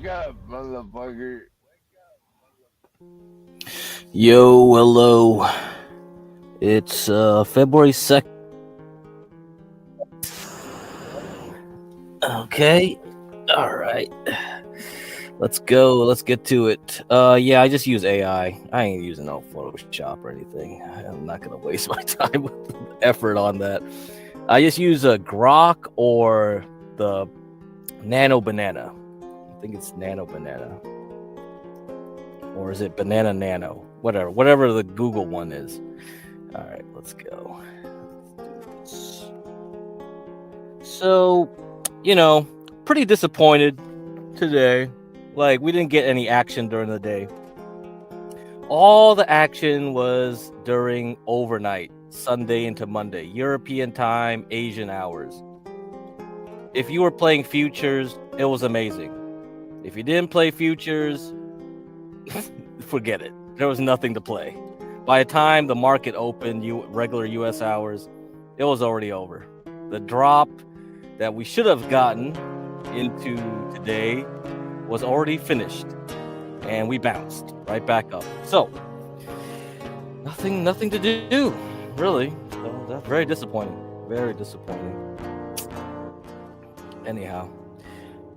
Wake up, motherfucker. Yo, hello. It's February 2nd. Okay. All right. Let's go. Let's get to it. Yeah, I just use AI. I ain't using no Photoshop or anything. I'm not gonna waste my time with effort on that. I just use a Grok or the Nano Banana. I think it's Nano Banana. Or is it Banana Nano? Whatever the Google one is. All right, let's go. Let's do this. So, pretty disappointed today. Like, we didn't get any action during the day. All the action was during overnight, Sunday into Monday, European time, Asian hours. If you were playing futures, it was amazing. If you didn't play futures, forget it. There was nothing to play. By the time the market opened, regular US hours, it was already over. The drop that we should have gotten into today was already finished, and we bounced right back up. So nothing to do, really. So that's very disappointing. Very disappointing. Anyhow,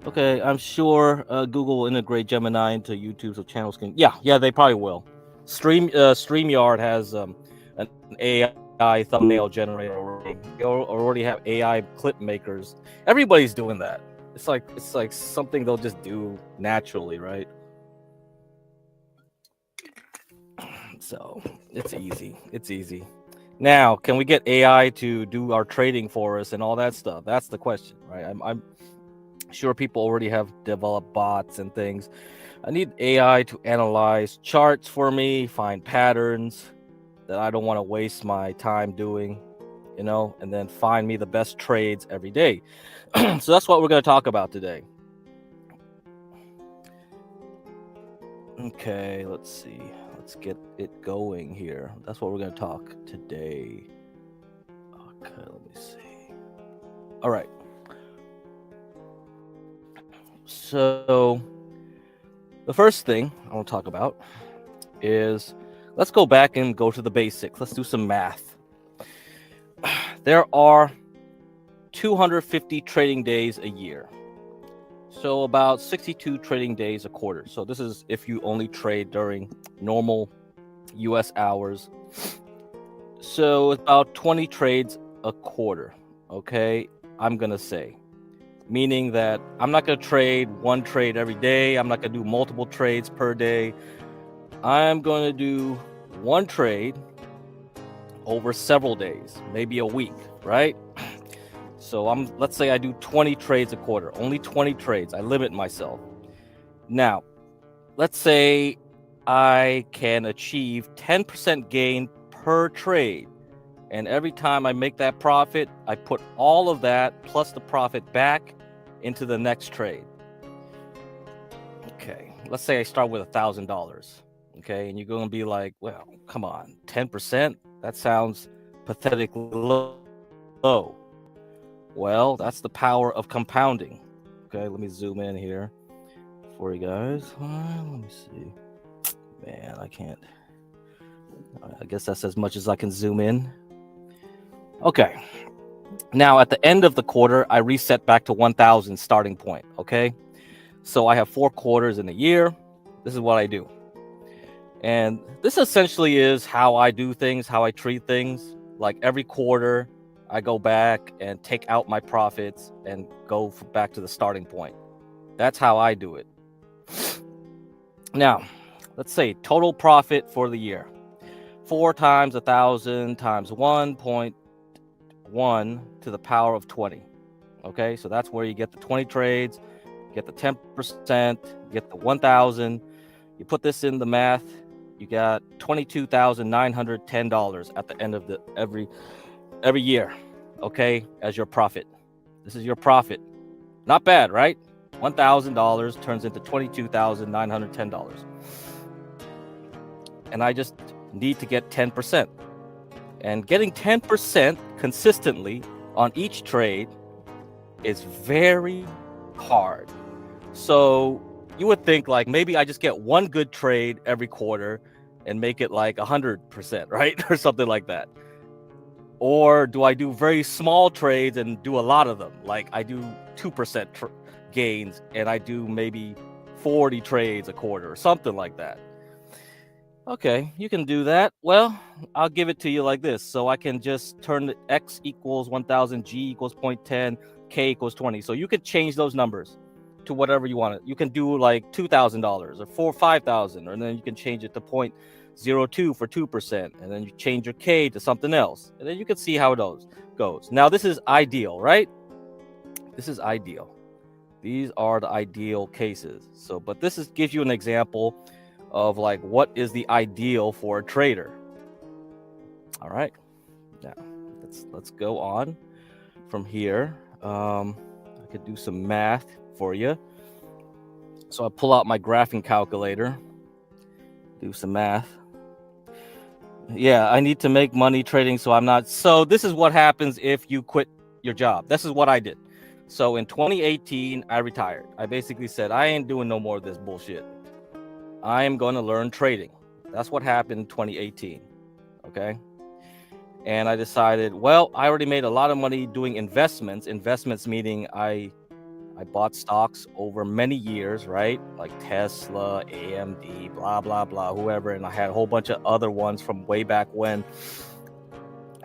okay, I'm sure Google will integrate Gemini into YouTube so channels can. Yeah, they probably will. StreamYard has an AI thumbnail generator already. They already have AI clip makers. Everybody's doing that. It's like something they'll just do naturally, right? So it's easy. Now, can we get AI to do our trading for us and all that stuff? That's the question, right? I'm sure people already have developed bots and things. I need AI to analyze charts for me, find patterns that I don't want to waste my time doing, and then find me the best trades every day. So that's what we're going to talk about today. Okay, let's see. Let's get it going here. That's what we're going to talk today. Okay, let me see. All right. So the first thing I want to talk about is let's go back and go to the basics. Let's do some math. There are 250 trading days a year. So about 62 trading days a quarter. So this is if you only trade during normal US hours. So about 20 trades a quarter. Okay, I'm going to say. Meaning that I'm not going to trade one trade every day. I'm not going to do multiple trades per day. I'm going to do one trade over several days, maybe a week, right? So let's say I do 20 trades a quarter, only 20 trades. I limit myself. Now, let's say I can achieve 10% gain per trade. And every time I make that profit, I put all of that plus the profit back into the next trade. Okay, let's say I start with $1,000. Okay, and you're going to be like, well, come on, 10%? That sounds pathetically low. Well, that's the power of compounding. Okay, let me zoom in here for you guys. Let me see. Man, I can't. I guess that's as much as I can zoom in. Okay. Now, at the end of the quarter, I reset back to 1,000 starting point. Okay. So I have 4 quarters in a year. This is what I do. And this essentially is how I do things, how I treat things. Like every quarter, I go back and take out my profits and go back to the starting point. That's how I do it. Now, let's say total profit for the year. 4 times 1,000 times 1.1 to the power of 20. Okay, so that's where you get the 20 trades, get the 10%, get the 1,000. You put this in the math, you got $22,910 at the end of every year, okay, as your profit. This is your profit. Not bad, right? $1,000 turns into $22,910. And I just need to get 10%. And getting 10% consistently on each trade is very hard. So you would think like maybe I just get one good trade every quarter and make it like 100%, right? Or something like that. Or do I do very small trades and do a lot of them? Like I do 2% gains and I do maybe 40 trades a quarter or something like that. Okay, you can do that. Well, I'll give it to you like this. So I can just turn the X equals 1000, G equals 0.10, K equals 20. So you could change those numbers to whatever you want. You can do like $2,000 or 5,000, and then you can change it to 0.02 for 2%, and then you change your K to something else, and then you can see how it goes. Now this is ideal, right? This is ideal. These are the ideal cases. So, but this gives you an example of like what is the ideal for a trader. All right, now let's go on from here. I could do some math for you. So I pull out my graphing calculator, do some math. Yeah, I need to make money trading, so I'm not. So this is what happens if you quit your job. This is what I did. So in 2018, I retired. I basically said, I ain't doing no more of this bullshit. I am going to learn trading. That's what happened in 2018. Okay. And I decided, well, I already made a lot of money doing investments. Investments meaning I bought stocks over many years, right? Like Tesla, AMD, blah, blah, blah, whoever. And I had a whole bunch of other ones from way back when.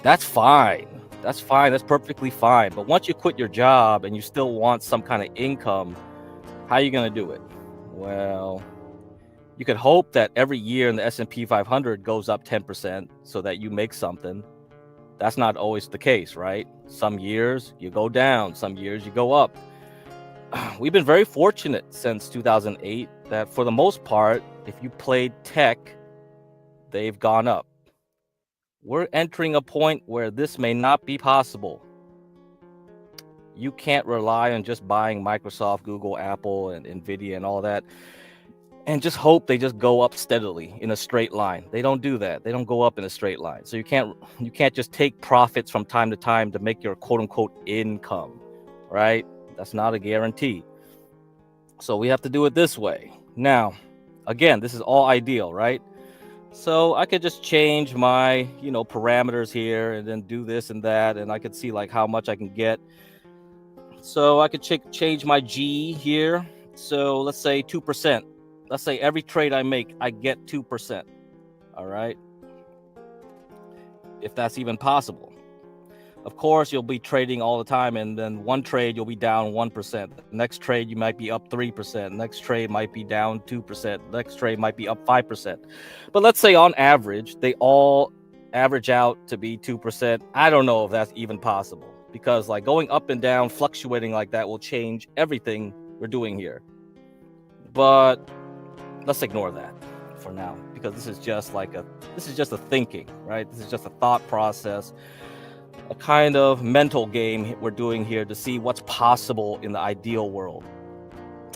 That's fine. That's fine. That's perfectly fine. But once you quit your job and you still want some kind of income, how are you going to do it? Well, you could hope that every year in the S&P 500 goes up 10% so that you make something. That's not always the case, right? Some years you go down, some years you go up. We've been very fortunate since 2008 that for the most part, if you played tech, they've gone up. We're entering a point where this may not be possible. You can't rely on just buying Microsoft, Google, Apple, and Nvidia and all that and just hope they just go up steadily in a straight line. They don't do that. They don't go up in a straight line. So you can't just take profits from time to time to make your quote unquote income, right? That's not a guarantee. So we have to do it this way. Now, again, this is all ideal, right? So I could just change my, parameters here and then do this and that. And I could see like how much I can get. So I could change my G here. So let's say 2%. Let's say every trade I make, I get 2%. All right. If that's even possible. Of course, you'll be trading all the time. And then one trade, you'll be down 1%. The next trade, you might be up 3%. Next trade might be down 2%. Next trade might be up 5%. But let's say on average, they all average out to be 2%. I don't know if that's even possible because like going up and down, fluctuating like that will change everything we're doing here. But let's ignore that for now because this is just a thinking, right? This is just a thought process, a kind of mental game we're doing here to see what's possible in the ideal world.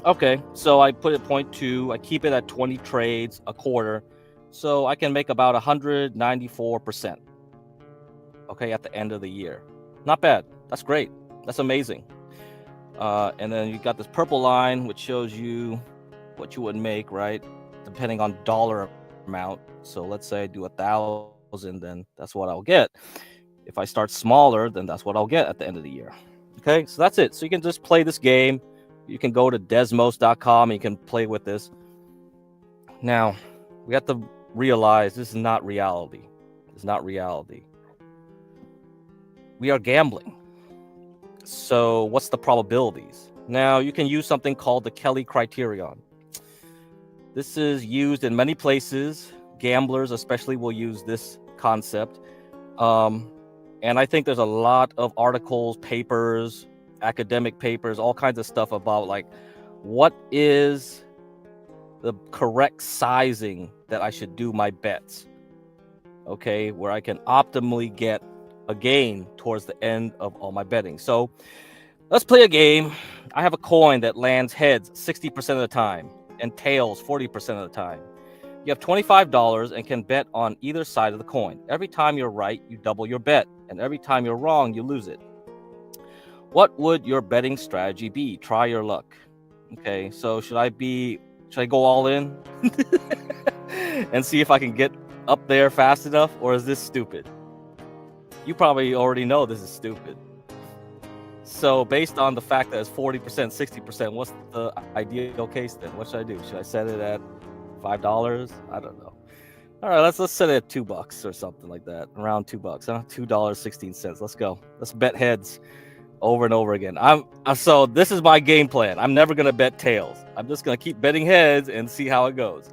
Okay, so I put it 0.2. I keep it at 20 trades a quarter, so I can make about 194%. Okay, at the end of the year. Not bad. That's great. That's amazing. And then you got this purple line, which shows you what you would make, right? Depending on dollar amount. So let's say I do 1,000, then that's what I'll get. If I start smaller, then that's what I'll get at the end of the year. Okay, so that's it. So you can just play this game. You can go to desmos.com and you can play with this. Now, we have to realize this is not reality. It's not reality. We are gambling. So what's the probabilities? Now, you can use something called the Kelly criterion. This is used in many places. Gamblers especially will use this concept. And I think there's a lot of articles, papers, academic papers, all kinds of stuff about like what is the correct sizing that I should do my bets. Okay, where I can optimally get a gain towards the end of all my betting. So let's play a game. I have a coin that lands heads 60% of the time and tails 40% of the time. You have $25 and can bet on either side of the coin. Every time you're right, you double your bet. And every time you're wrong, you lose it. What would your betting strategy be? Try your luck. Okay, so should I go all in and see if I can get up there fast enough, or is this stupid? You probably already know this is stupid. So based on the fact that it's 40%, 60%, what's the ideal case then? What should I do? Should I set it at $5? I don't know. All right, let's set it at $2 or something like that. Around $2, huh? $2.16. Let's go. Let's bet heads over and over again. So this is my game plan. I'm never gonna bet tails. I'm just gonna keep betting heads and see how it goes.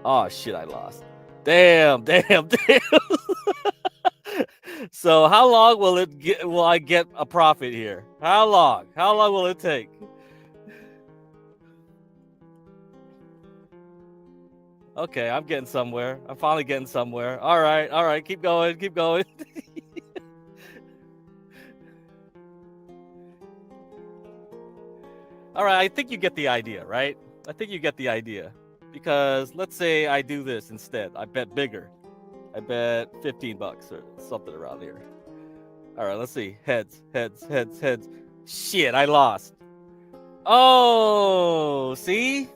Oh shit, I lost. Damn. So how long will I get a profit here? How long will it take? Okay, I'm getting somewhere. I'm finally getting somewhere. All right, keep going. All right, I think you get the idea, right? I think you get the idea. Because let's say I do this instead. I bet bigger. I bet $15 or something around here. All right, let's see. Heads. Shit, I lost. Oh, see?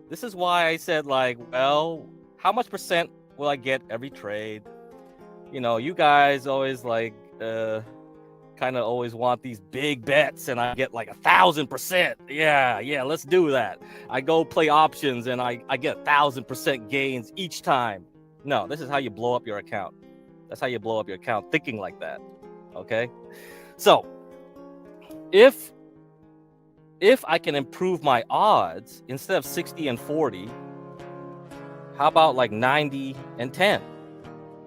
This is why I said, like, well, how much percent will I get every trade? You know, you guys always like kind of always want these big bets, and I get like 1,000%. Yeah, let's do that. I go play options and I get 1,000% gains each time. No, this is how you blow up your account. That's how you blow up your account, thinking like that. Okay, so if I can improve my odds, instead of 60 and 40, how about like 90 and 10?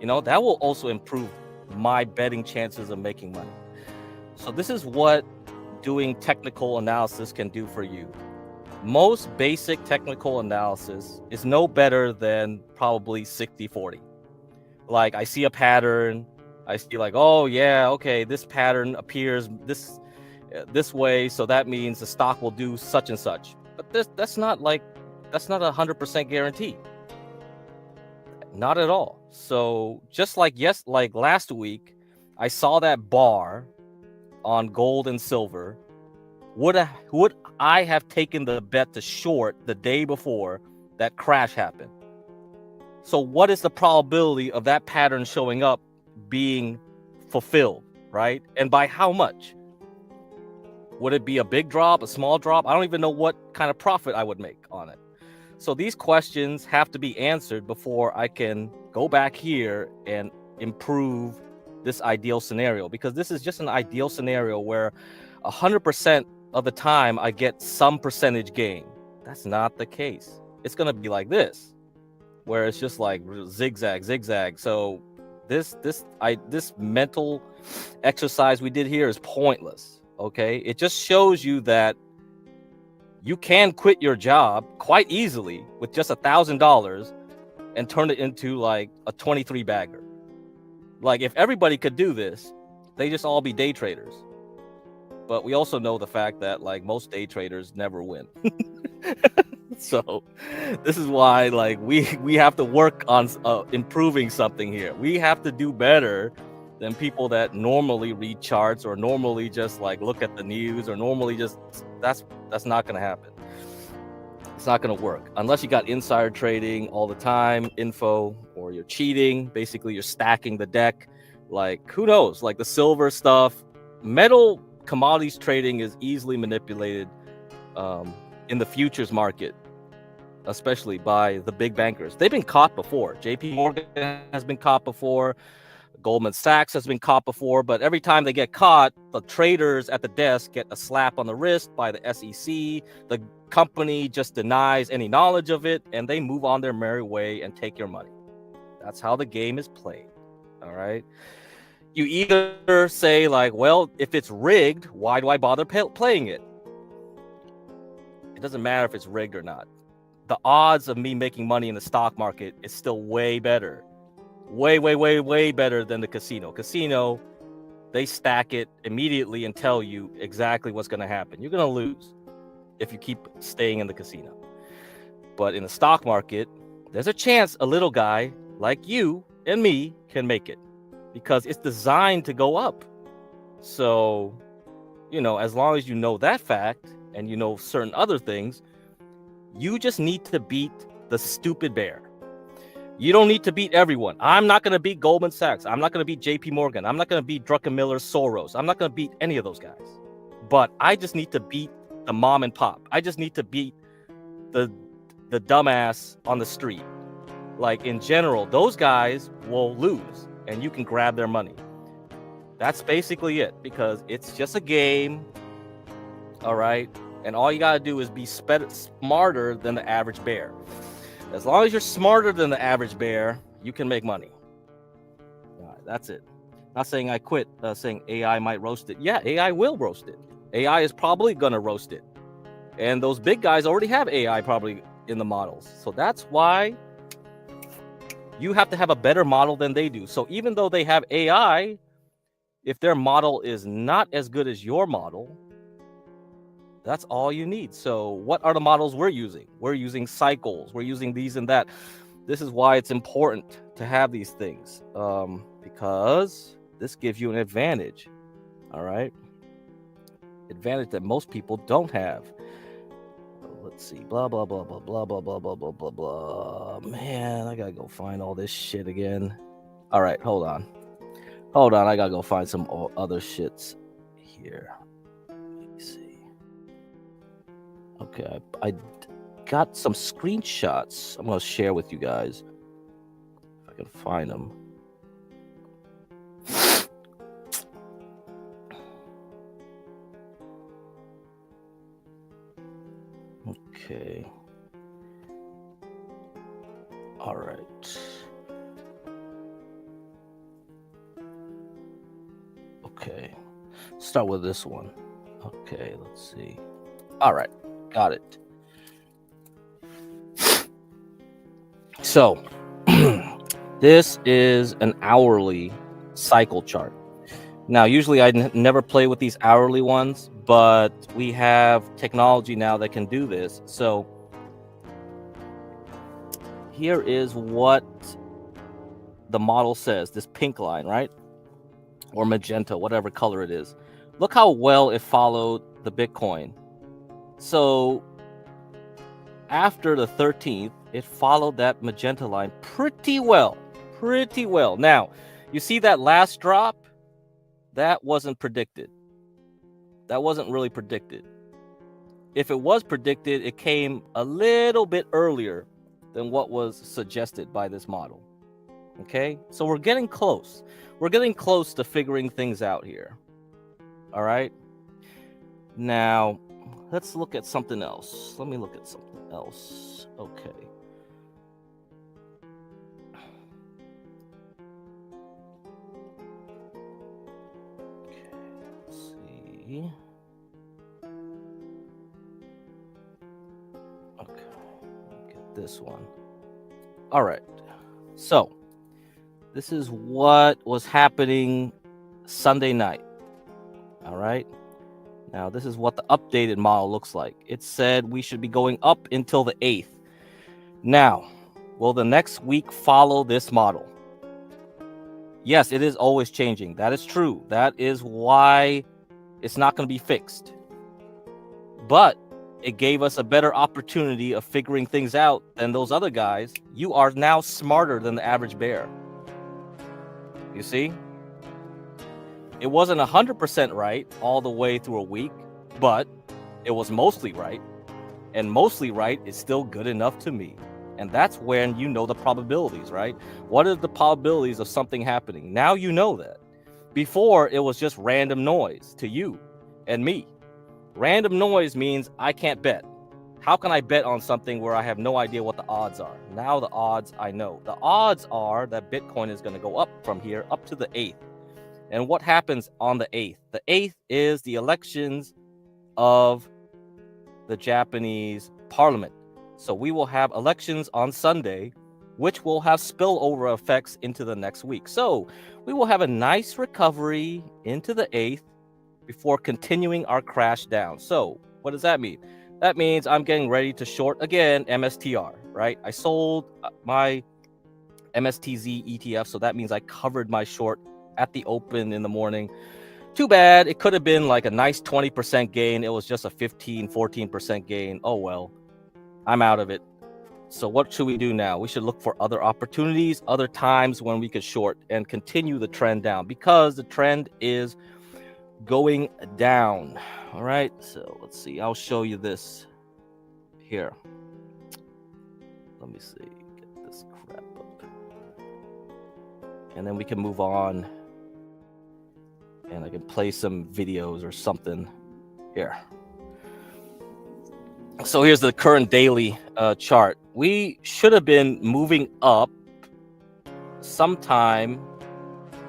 You know, that will also improve my betting chances of making money. So this is what doing technical analysis can do for you. Most basic technical analysis is no better than probably 60-40. Like, I see a pattern, I see like, oh yeah, okay, this pattern appears this way, so that means the stock will do such and such. But that's not a 100% guarantee. Not at all. So just like last week, I saw that bar on gold and silver. Would I have taken the bet to short the day before that crash happened? So what is the probability of that pattern showing up being fulfilled, right? And by how much? Would it be a big drop, a small drop? I don't even know what kind of profit I would make on it. So these questions have to be answered before I can go back here and improve this ideal scenario, because this is just an ideal scenario where 100% of the time I get some percentage gain. That's not the case. It's going to be like this, where it's just like zigzag. So this mental exercise we did here is pointless. Okay, it just shows you that you can quit your job quite easily with just $1,000 and turn it into like a 23 bagger. Like, if everybody could do this, they just all be day traders. But we also know the fact that like most day traders never win. So this is why like we have to work on improving something here. We have to do better than people that normally read charts or normally just like look at the news or normally just that's not going to happen. It's not going to work unless you got insider trading all the time info, or you're cheating. Basically, you're stacking the deck. Like, who knows? Like the silver stuff, metal commodities trading is easily manipulated in the futures market, especially by the big bankers. They've been caught before. JP Morgan has been caught before. Goldman Sachs has been caught before, but every time they get caught, the traders at the desk get a slap on the wrist by the SEC. The company just denies any knowledge of it, and they move on their merry way and take your money. That's how the game is played. All right. You either say like, well, if it's rigged, why do I bother playing it? It doesn't matter if it's rigged or not. The odds of me making money in the stock market is still way better. Way better than the casino. Casino, they stack it immediately and tell you exactly what's going to happen. You're going to lose if you keep staying in the casino. But in the stock market, there's a chance a little guy like you and me can make it, because it's designed to go up. So as long as you know that fact and you know certain other things, you just need to beat the stupid bear. You don't need to beat everyone. I'm not going to beat Goldman Sachs. I'm not going to beat JP Morgan. I'm not going to beat Druckenmiller, Soros. I'm not going to beat any of those guys. But I just need to beat the mom and pop. I just need to beat the dumbass on the street. Like, in general, those guys will lose and you can grab their money. That's basically it, because it's just a game. All right. And all you got to do is be smarter than the average bear. As long as you're smarter than the average bear, you can make money. All right, that's it. Not saying I quit, saying AI might roast it. Yeah, AI will roast it. AI is probably going to roast it. And those big guys already have AI probably in the models. So that's why you have to have a better model than they do. So even though they have AI, if their model is not as good as your model, that's all you need. So what are the models we're using? We're using cycles. We're using these and that. This is why it's important to have these things, because this gives you an advantage. All right. Advantage that most people don't have. Let's see. Blah, blah, blah, blah, blah, blah, blah, blah, blah, blah, blah. Man, I got to go find all this shit again. All right. Hold on. I got to go find some other shits here. Let me see. Okay, I got some screenshots I'm going to share with you guys. If I can find them. Okay. All right. Okay. Start with this one. Okay, let's see. All right. Got it. So, this is an hourly cycle chart. Now, usually I never play with these hourly ones, but we have technology now that can do this. So, here is what the model says, this pink line, right? Or magenta, whatever color it is. Look how well it followed the Bitcoin. So after the 13th, it followed that magenta line pretty well. Now, you see that last drop? That wasn't predicted. That wasn't really predicted. If it was predicted, it came a little bit earlier than what was suggested by this model. Okay? So we're getting close. We're getting close to figuring things out here. All right? Now, let's look at something else. Let me look at something else. Okay. Let's see. Okay. Get this one. All right. So, this is what was happening Sunday night. All right. Now, this is what the updated model looks like. It said we should be going up until the 8th. Now, will the next week follow this model? Yes, it is always changing. That is true. That is why it's not going to be fixed. But it gave us a better opportunity of figuring things out than those other guys. You are now smarter than the average bear. You see? It wasn't 100% right all the way through a week, but it was mostly right. And mostly right is still good enough to me. And that's when you know the probabilities, right? What are the probabilities of something happening? Now you know that. Before, it was just random noise to you and me. Random noise means I can't bet. How can I bet on something where I have no idea what the odds are? Now the odds I know. The odds are that Bitcoin is going to go up from here up to the 8th. And what happens on the 8th? The 8th is the elections of the Japanese parliament. So we will have elections on Sunday, which will have spillover effects into the next week. So we will have a nice recovery into the 8th before continuing our crash down. So what does that mean? That means I'm getting ready to short again MSTR, right? I sold my MSTZ ETF, so that means I covered my short at the open in the morning Too bad. It could have been like a nice 20% gain. It was just a 14% gain. Oh, well, I'm out of it. So what should we do now? We should look for other opportunities, other times when we could short and continue the trend down, because the trend is going down. All right. So let's see. I'll show you this here. Let me see. Get this crap up. And then we can move on. And I can play some videos or something here. So here's the current daily chart. We should have been moving up sometime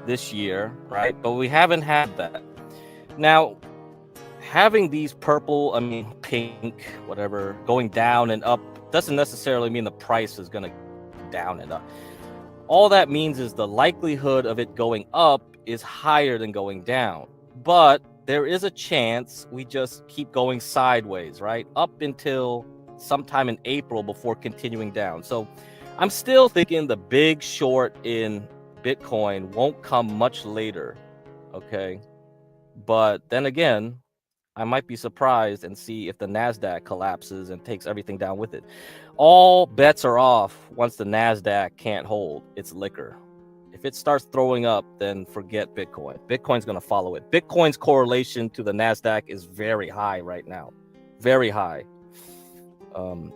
this year, right? But we haven't had that. Now, having these pink, whatever, going down and up doesn't necessarily mean the price is going to down and up. All that means is the likelihood of it going up is higher than going down. But there is a chance we just keep going sideways, right? Up until sometime in April before continuing down. So I'm still thinking the big short in Bitcoin won't come much later, okay? But then again, I might be surprised and see if the NASDAQ collapses and takes everything down with it. All bets are off once the NASDAQ can't hold its liquor. If it starts throwing up, then forget Bitcoin. Bitcoin's going to follow it. Bitcoin's correlation to the NASDAQ is very high right now. Very high.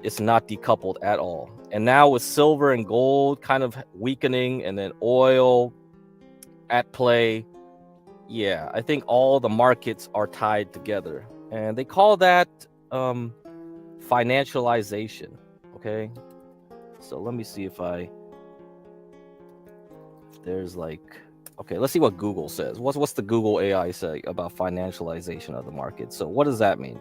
It's not decoupled at all. And now with silver and gold kind of weakening and then oil at play, yeah, I think all the markets are tied together. And they call that financialization, okay? So let me see if there's like, okay, let's see what Google says. What's the Google AI say about financialization of the market? So what does that mean?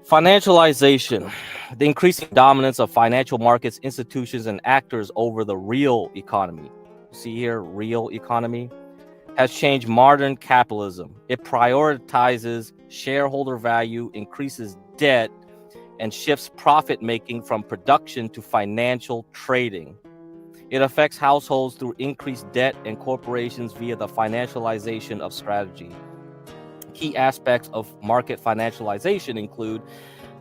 Financialization, the increasing dominance of financial markets, institutions, and actors over the real economy. See here, real economy has changed modern capitalism. It prioritizes shareholder value, increases debt, and shifts profit making from production to financial trading. It affects households through increased debt and corporations via the financialization of strategy. Key aspects of market financialization include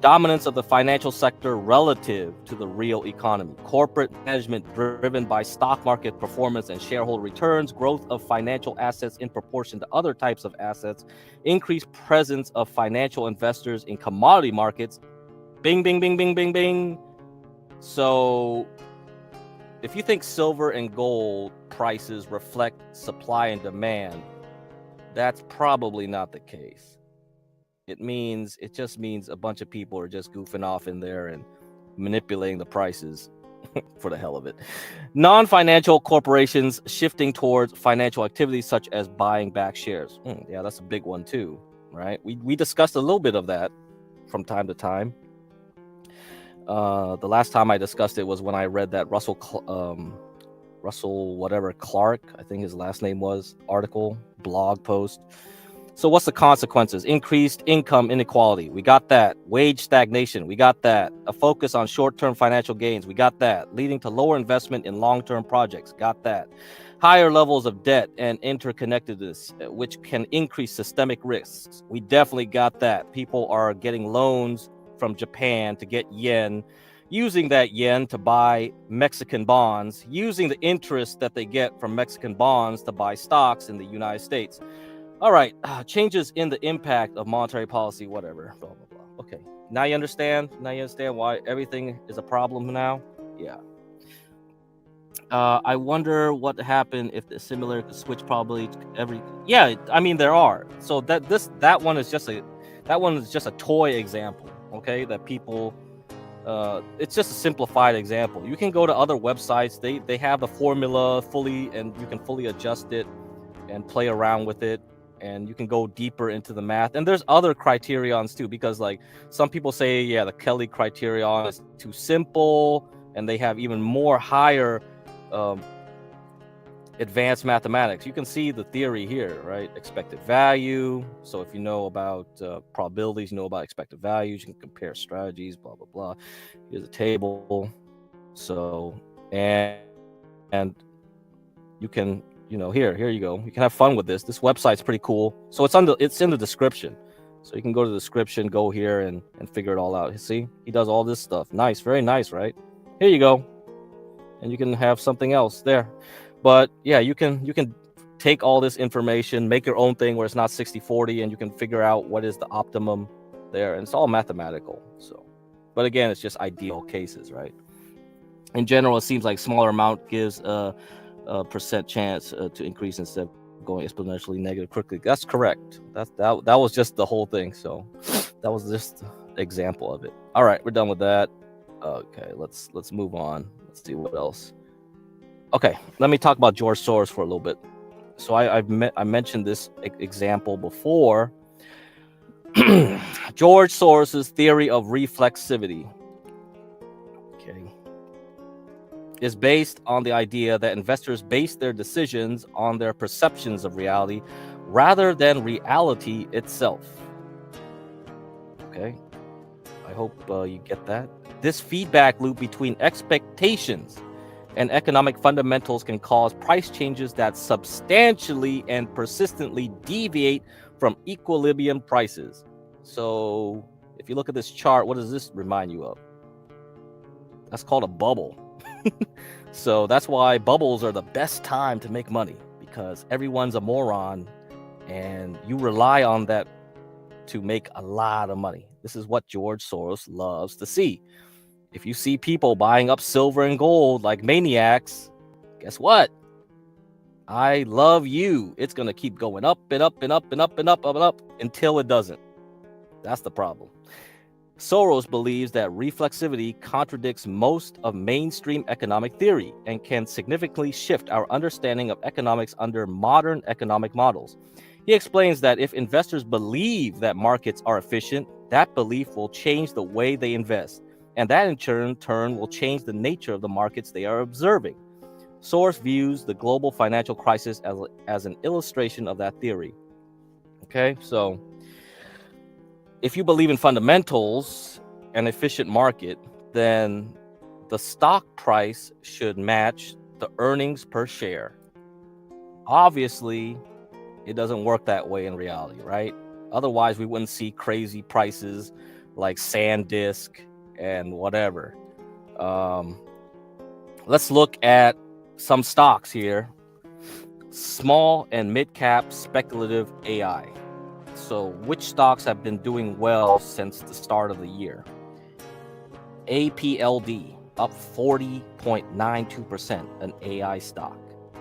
dominance of the financial sector relative to the real economy, corporate management driven by stock market performance and shareholder returns, growth of financial assets in proportion to other types of assets, increased presence of financial investors in commodity markets. Bing, bing, bing, bing, bing, bing. So if you think silver and gold prices reflect supply and demand, that's probably not the case. It just means a bunch of people are just goofing off in there and manipulating the prices for the hell of it. Non-financial corporations shifting towards financial activities such as buying back shares. Yeah, that's a big one too, right? We discussed a little bit of that from time to time. The last time I discussed it was when I read that Russell whatever Clark, I think his last name was, article, blog post. So what's the consequences? Increased income inequality. We got that. Wage stagnation. We got that. A focus on short-term financial gains. We got that. Leading to lower investment in long-term projects. Got that. Higher levels of debt and interconnectedness, which can increase systemic risks. We definitely got that. People are getting loans from Japan to get yen, using that yen to buy Mexican bonds, using the interest that they get from Mexican bonds to buy stocks in the United States. All right, changes in the impact of monetary policy, whatever, blah, blah, blah. Okay, now you understand? Now you understand why everything is a problem now? Yeah. I wonder what happened if the similar could switch probably every... Yeah, I mean, there are. So that one is just a toy example, okay, that people... it's just a simplified example. You can go to other websites. They have the formula fully, and you can fully adjust it and play around with it, and you can go deeper into the math. And there's other criterions too, because like some people say, yeah, the Kelly criterion is too simple, and they have even more higher advanced mathematics. You can see the theory here, right? Expected value. So if you know about probabilities, you know about expected values, you can compare strategies, blah, blah, blah. Here's a table. So, and you can here you go. You can have fun with this. This website's pretty cool. So it's in the description. So you can go to the description, go here and figure it all out. See, he does all this stuff. Nice, very nice, right? Here you go. And you can have something else there. But yeah, you can take all this information, make your own thing where it's not 60-40, and you can figure out what is the optimum there. And it's all mathematical. So, but again, it's just ideal cases, right? In general, it seems like smaller amount gives a percent chance to increase instead of going exponentially negative quickly. That's correct. That was just the whole thing. So that was just an example of it. All right, we're done with that. Okay, let's move on. Let's see what else. Okay, let me talk about George Soros for a little bit. So I mentioned this example before. George Soros's theory of reflexivity, okay, is based on the idea that investors base their decisions on their perceptions of reality rather than reality itself. Okay, I hope you get that. This feedback loop between expectations and economic fundamentals can cause price changes that substantially and persistently deviate from equilibrium prices. So if you look at this chart, what does this remind you of? That's called a bubble. So that's why bubbles are the best time to make money, because everyone's a moron and you rely on that to make a lot of money. This is what George Soros loves to see. If you see people buying up silver and gold like maniacs, guess what? I love you. It's going to keep going up and up and up and up and up and up until it doesn't. That's the problem. Soros believes that reflexivity contradicts most of mainstream economic theory and can significantly shift our understanding of economics under modern economic models. He explains that if investors believe that markets are efficient, that belief will change the way they invest, and that in turn will change the nature of the markets they are observing. Soros views the global financial crisis as an illustration of that theory. Okay, so if you believe in fundamentals and efficient market, then the stock price should match the earnings per share. Obviously, it doesn't work that way in reality, right? Otherwise, we wouldn't see crazy prices like SanDisk and whatever. Let's look at some stocks here. Small and mid-cap speculative AI. So which stocks have been doing well since the start of the year? APLD up 40.92%, an AI stock.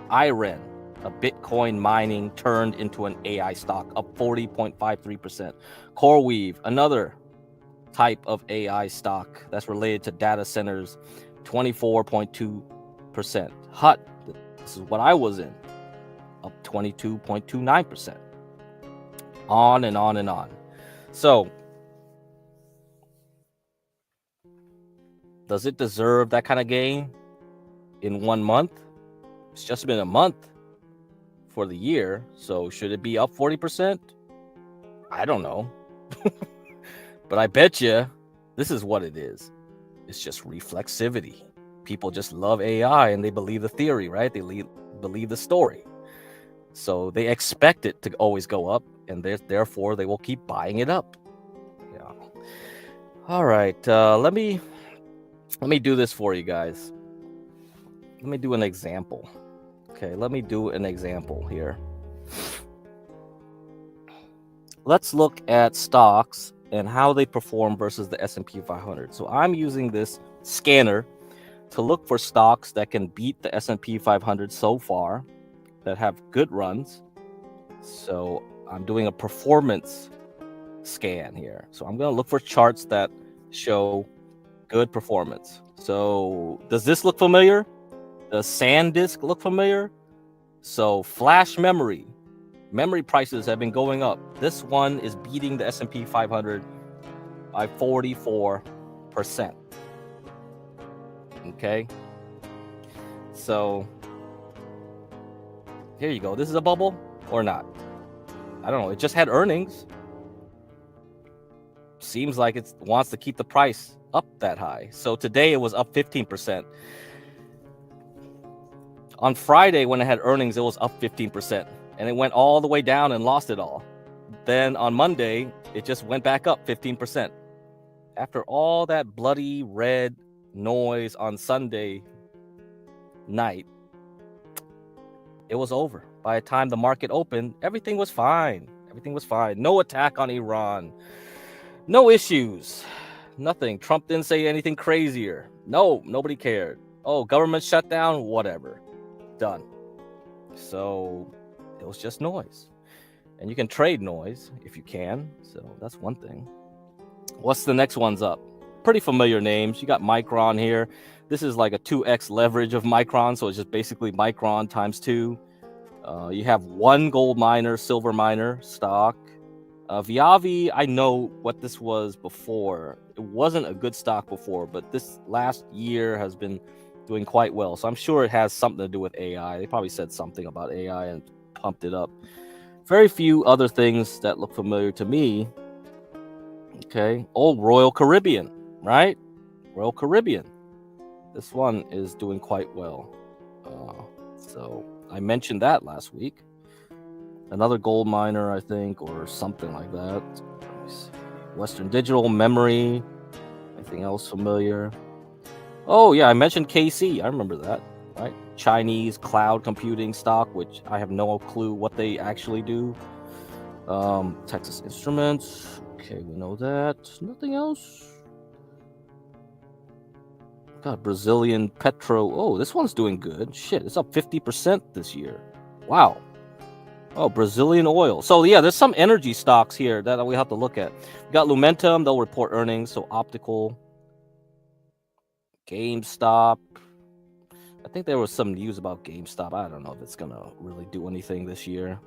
IREN, a Bitcoin mining turned into an AI stock, up 40.53%. CoreWeave, another type of AI stock that's related to data centers, 24.2%. HUT, this is what I was in, up 22.29%. On and on and on. So, does it deserve that kind of gain in 1 month? It's just been a month for the year, so should it be up 40%? I don't know. But I bet you this is what it is. It's just reflexivity. People just love AI and they believe the theory, right? They believe the story. So they expect it to always go up, and therefore they will keep buying it up. Yeah. All right. Let me do this for you guys. Let me do an example. Okay, let me do an example here. Let's look at stocks and how they perform versus the S&P 500. So I'm using this scanner to look for stocks that can beat the S&P 500 so far, that have good runs. So I'm doing a performance scan here. So I'm going to look for charts that show good performance. So does this look familiar? Does SanDisk look familiar? So flash memory prices have been going up. This one is beating the S&P 500 by 44%. Okay. So here you go. This is a bubble or not? I don't know. It just had earnings. Seems like it wants to keep the price up that high. So today it was up 15%. On Friday, when it had earnings, it was up 15%, and it went all the way down and lost it all. Then on Monday, it just went back up 15%. After all that bloody red noise on Sunday night, it was over. By the time the market opened, everything was fine. Everything was fine. No attack on Iran. No issues. Nothing. Trump didn't say anything crazier. No, nobody cared. Oh, government shutdown, whatever. Done. So it was just noise. And you can trade noise if you can. So that's one thing. What's the next one's up? Pretty familiar names. You got Micron here. This is like a 2x leverage of Micron. So it's just basically Micron times 2. You have one gold miner, silver miner stock. Viavi, I know what this was before. It wasn't a good stock before, but this last year has been doing quite well. So I'm sure it has something to do with AI. They probably said something about AI and pumped it up. Very few other things that look familiar to me. Okay. Old Royal Caribbean, right? Royal Caribbean. This one is doing quite well. So I mentioned that last week. Another gold miner, I think, or something like that. Western Digital, Memory. Anything else familiar? Oh, yeah, I mentioned KC. I remember that, right? Chinese cloud computing stock, which I have no clue what they actually do. Texas Instruments. Okay, we know that. Nothing else. Got Brazilian Petro. Oh, this one's doing good. Shit, it's up 50% this year. Wow. Oh, Brazilian oil. So yeah, there's some energy stocks here that we have to look at. We got Lumentum. They'll report earnings. So optical. GameStop. I think there was some news about GameStop. I don't know if it's gonna really do anything this year.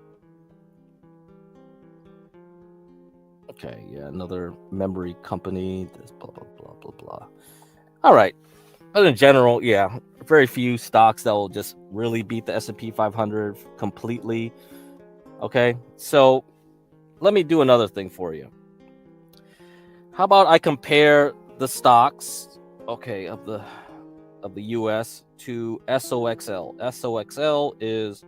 Okay, yeah, another memory company. This blah blah blah blah blah. All right. But in general, yeah, very few stocks that will just really beat the S&P 500 completely. Okay, so let me do another thing for you. How about I compare the stocks, okay, of the US to SOXL. SOXL is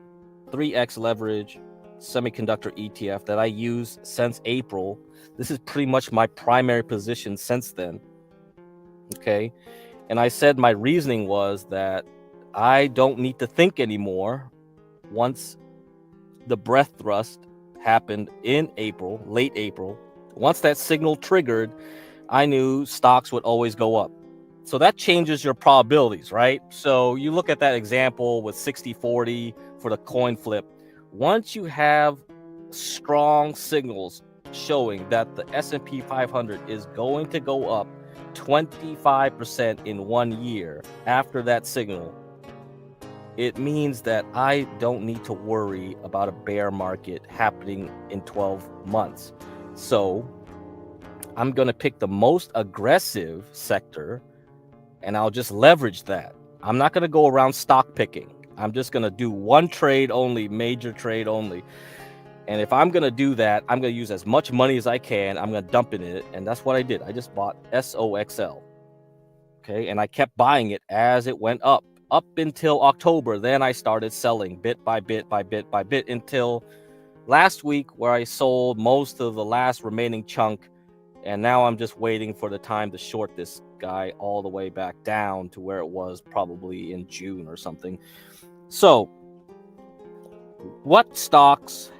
3x leverage semiconductor ETF that I use since April. This is pretty much my primary position since then. Okay. And I said my reasoning was that I don't need to think anymore once the breath thrust happened in April, late April. Once that signal triggered, I knew stocks would always go up. So that changes your probabilities, right? So you look at that example with 60-40 for the coin flip. Once you have strong signals showing that the S&P 500 is going to go up 25% in 1 year after that signal, it means that I don't need to worry about a bear market happening in 12 months. So I'm going to pick the most aggressive sector and I'll just leverage that. I'm not going to go around stock picking. I'm just going to do one trade only, major trade only. And if I'm going to do that, I'm going to use as much money as I can. I'm going to dump in it. And that's what I did. I just bought SOXL. Okay. And I kept buying it as it went up until October. Then I started selling bit by bit by bit by bit until last week, where I sold most of the last remaining chunk. And now I'm just waiting for the time to short this guy all the way back down to where it was probably in June or something. So what stocks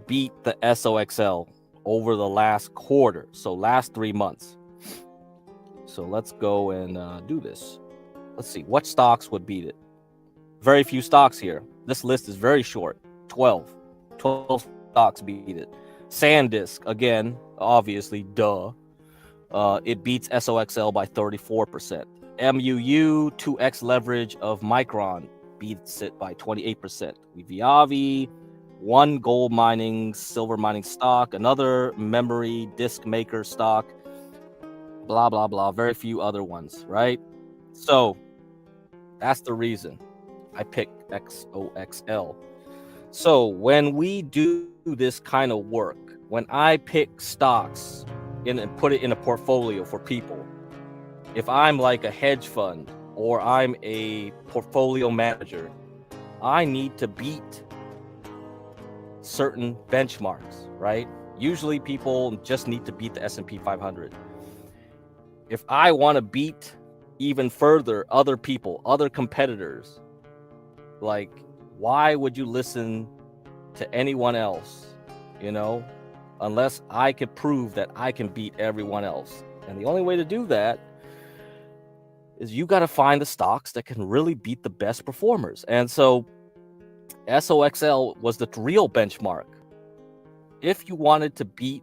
beat the SOXL over the last quarter? So last 3 months. So let's go and do this. Let's see what stocks would beat it. Very few stocks here. This list is very short. 12 stocks beat it. SanDisk, again, obviously, duh. It beats SOXL by 34%. MUU, 2x leverage of Micron, beats it by 28%. Viavi, one gold mining, silver mining stock, another memory disk maker stock, blah, blah, blah. Very few other ones, right? So that's the reason I picked XOXL. So when we do this kind of work, when I pick stocks and put it in a portfolio for people, if I'm like a hedge fund or I'm a portfolio manager, I need to beat certain benchmarks, right? Usually people just need to beat the S&P 500. If I want to beat even further other people, other competitors, like, why would you listen to anyone else, unless I could prove that I can beat everyone else? And the only way to do that is you got to find the stocks that can really beat the best performers. And so SOXL was the real benchmark. If you wanted to beat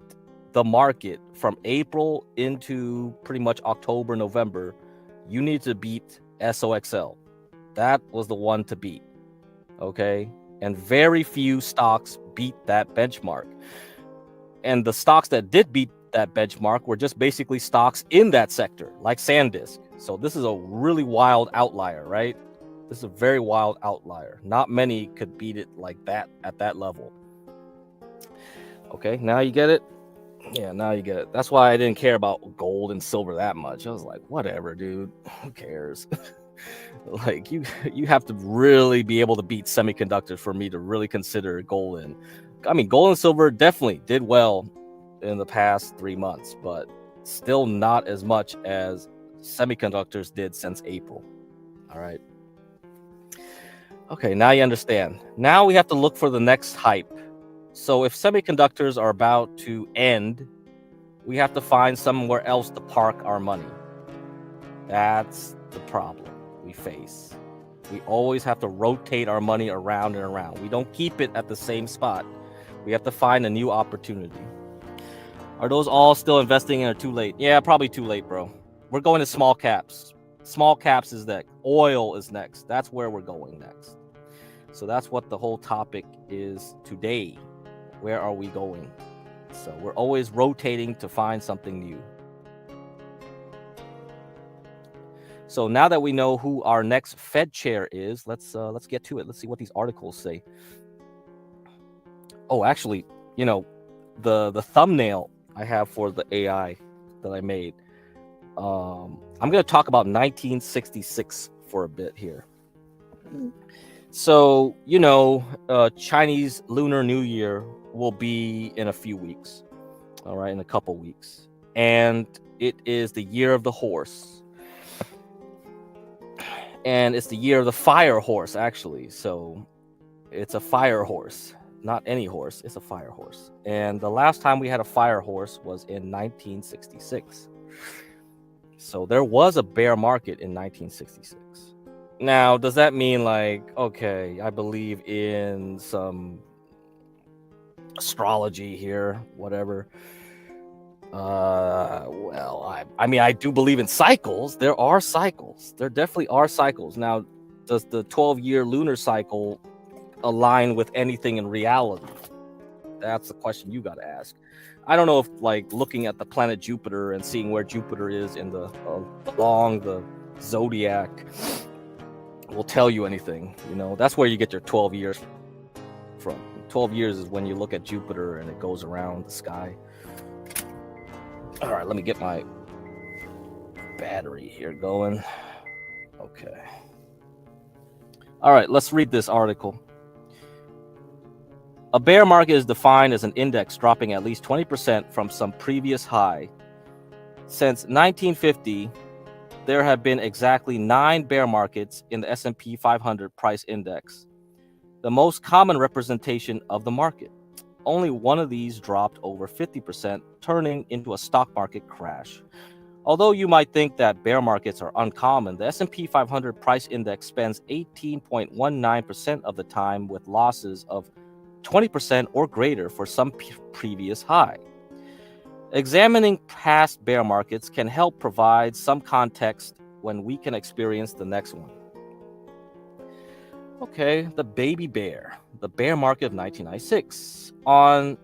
the market from April into pretty much October, November, you need to beat SOXL. That was the one to beat. Okay. And very few stocks beat that benchmark. And the stocks that did beat that benchmark were just basically stocks in that sector, like SanDisk. So this is a really wild outlier, right? This is a very wild outlier. Not many could beat it like that at that level. Okay, now you get it? Yeah, now you get it. That's why I didn't care about gold and silver that much. I was like, whatever, dude. Who cares? Like, you have to really be able to beat semiconductors for me to really consider gold. I mean, gold and silver definitely did well in the past 3 months, but still not as much as semiconductors did since April. All right. Okay, now you understand. Now we have to look for the next hype. So if semiconductors are about to end, we have to find somewhere else to park our money. That's the problem we face. We always have to rotate our money around and around. We don't keep it at the same spot. We have to find a new opportunity. Are those all still investing in or too late? Yeah, probably too late, bro. We're going to small caps. Small caps is next. Oil is next. That's where we're going next. So that's what the whole topic is today. Where are we going? So we're always rotating to find something new. So now that we know who our next Fed chair is, let's get to it. Let's see what these articles say. Oh, actually, the thumbnail I have for the AI that I made. I'm going to talk about 1966 for a bit here. So, Chinese Lunar New Year will be in a few weeks. All right, in a couple weeks. And it is the year of the horse. And it's the year of the fire horse, actually. So it's a fire horse, not any horse. It's a fire horse. And the last time we had a fire horse was in 1966. So there was a bear market in 1966. Now, does that mean okay, I believe in some astrology here, whatever? Well, I mean, I do believe in cycles. There are cycles. There definitely are cycles. Now, does the 12-year lunar cycle align with anything in reality? That's the question you got to ask. I don't know if looking at the planet Jupiter and seeing where Jupiter is in along the zodiac will tell you anything. That's where you get your 12 years from. 12 years is when you look at Jupiter and it goes around the sky. All right, let me get my battery here going. Okay. All right, let's read this article. A bear market is defined as an index dropping at least 20% from some previous high. Since 1950, there have been exactly 9 bear markets in the S&P 500 price index, the most common representation of the market. Only one of these dropped over 50%, turning into a stock market crash. Although you might think that bear markets are uncommon, the S&P 500 price index spends 18.19% of the time with losses of 20% or greater for some previous high. Examining past bear markets can help provide some context when we can experience the next one. Okay, the baby bear, the bear market of 1996. On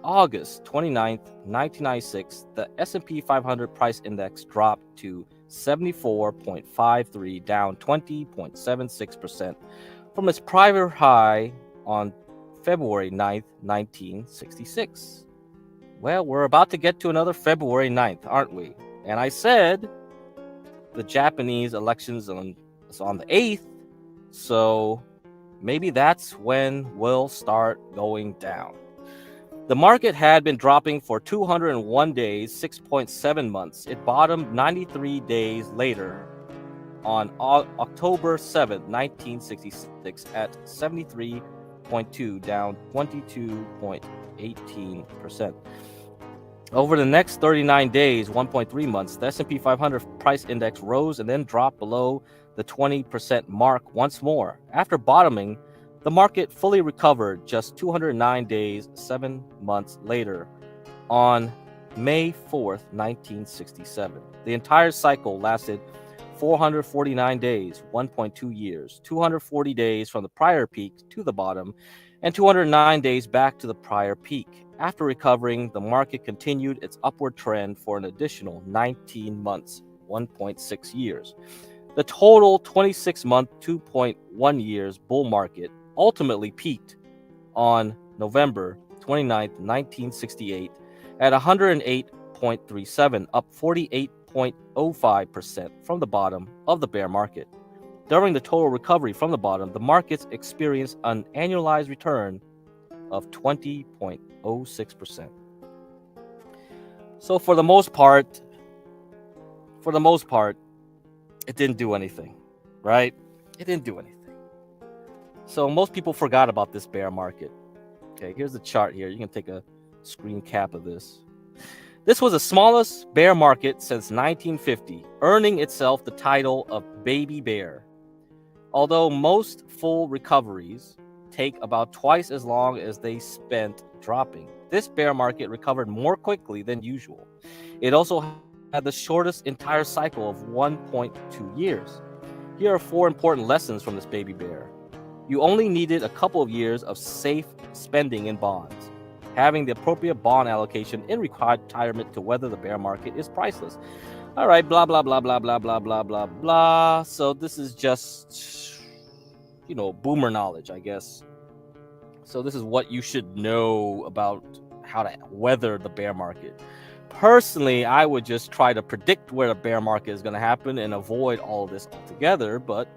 August 29th, 1996, the S&P 500 price index dropped to 74.53, down 20.76% from its prior high on February 9th, 1966. Well, we're about to get to another February 9th, aren't we? And I said the Japanese elections is on the 8th, so maybe that's when we'll start going down. The market had been dropping for 201 days, 6.7 months. It bottomed 93 days later on October 7th, 1966 at 73.2, down 22.18%. Over the next 39 days, 1.3 months, the S&P 500 price index rose and then dropped below the 20% mark once more. After bottoming, the market fully recovered just 209 days, 7 months later, on May 4th, 1967. The entire cycle lasted 449 days, 1.2 years, 240 days from the prior peak to the bottom, and 209 days back to the prior peak. After recovering, the market continued its upward trend for an additional 19 months, 1.6 years. The total 26-month, 2.1 years bull market ultimately peaked on November 29, 1968 at 108.37, up 48.05% from the bottom of the bear market. During the total recovery from the bottom, the markets experienced an annualized return of 20.06%. So for the most part, it didn't do anything, right? It didn't do anything. So most people forgot about this bear market. Okay, here's the chart here. You can take a screen cap of this. This was the smallest bear market since 1950, earning itself the title of baby bear. Although most full recoveries take about twice as long as they spent dropping, this bear market recovered more quickly than usual. It also had the shortest entire cycle of 1.2 years. Here are 4 important lessons from this baby bear. You only needed a couple of years of safe spending in bonds. Having the appropriate bond allocation in retirement to weather the bear market is priceless. All right, blah, blah, blah, blah, blah, blah, blah, blah, blah. So this is just, boomer knowledge, I guess. So this is what you should know about how to weather the bear market. Personally, I would just try to predict where the bear market is going to happen and avoid all of this altogether. But,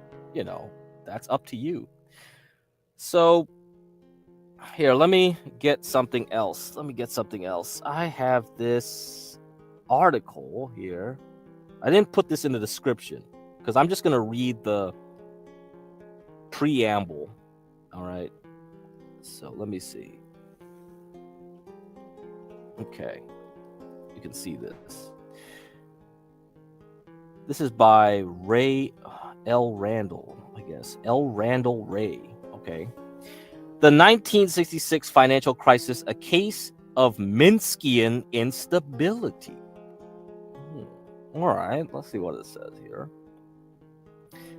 that's up to you. So here, let me get something else. I have this article here. I didn't put this in the description because I'm just going to read the preamble. All right. So let me see. Okay. You can see this. This is by Ray L. Randall, I guess. L. Randall Ray. Okay. The 1966 financial crisis, a case of Minskian instability. All right, let's see what it says here.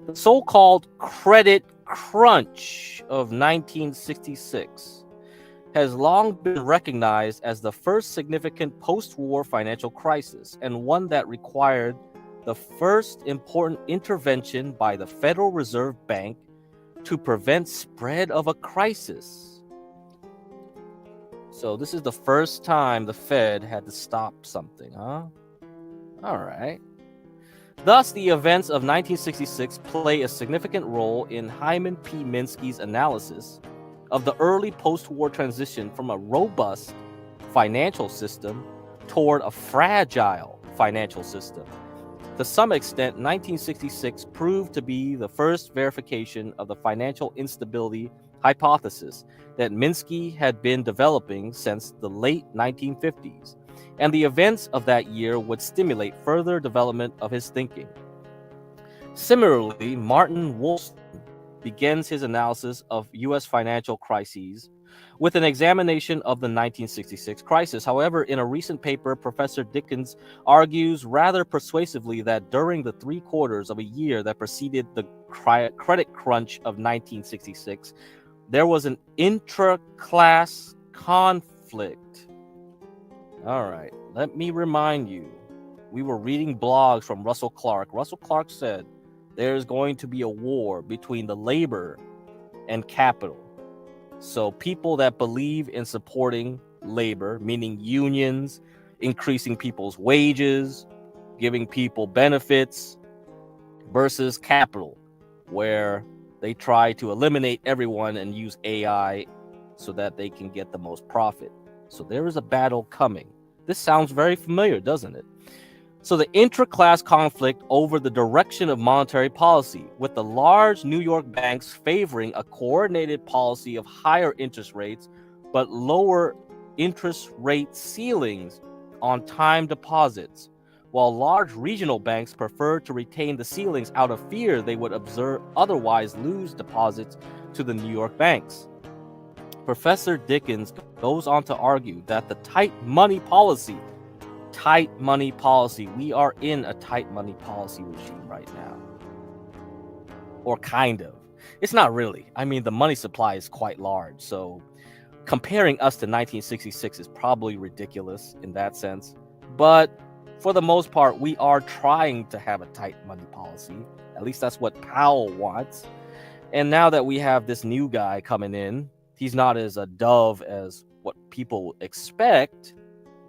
The so-called credit crunch of 1966 has long been recognized as the first significant post-war financial crisis and one that required the first important intervention by the Federal Reserve Bank to prevent spread of a crisis. So this is the first time the Fed had to stop something, huh? All right. Thus, the events of 1966 play a significant role in Hyman P. Minsky's analysis of the early post-war transition from a robust financial system toward a fragile financial system. To some extent, 1966 proved to be the first verification of the financial instability hypothesis that Minsky had been developing since the late 1950s, and the events of that year would stimulate further development of his thinking. Similarly, Martin Wolfson begins his analysis of U.S. financial crises with an examination of the 1966 crisis. However, in a recent paper, Professor Dickens argues rather persuasively that during the 3 quarters of a year that preceded the credit crunch of 1966, there was an intra-class conflict. All right, let me remind you, we were reading blogs from Russell Clark. Russell Clark said there's going to be a war between the labor and capital. So people that believe in supporting labor, meaning unions, increasing people's wages, giving people benefits, versus capital, where They try to eliminate everyone and use AI so that they can get the most profit. So there is a battle coming. This sounds very familiar, doesn't it? So the intra-class conflict over the direction of monetary policy, with the large New York banks favoring a coordinated policy of higher interest rates, but lower interest rate ceilings on time deposits, while large regional banks prefer to retain the ceilings out of fear they would otherwise lose deposits to the New York banks. Professor Dickens goes on to argue that the tight money policy, we are in a tight money policy regime right now. Or kind of. It's not really. I mean, the money supply is quite large, so comparing us to 1966 is probably ridiculous in that sense. But for the most part, we are trying to have a tight money policy. At least that's what Powell wants. And now that we have this new guy coming in, he's not as a dove as what people expect.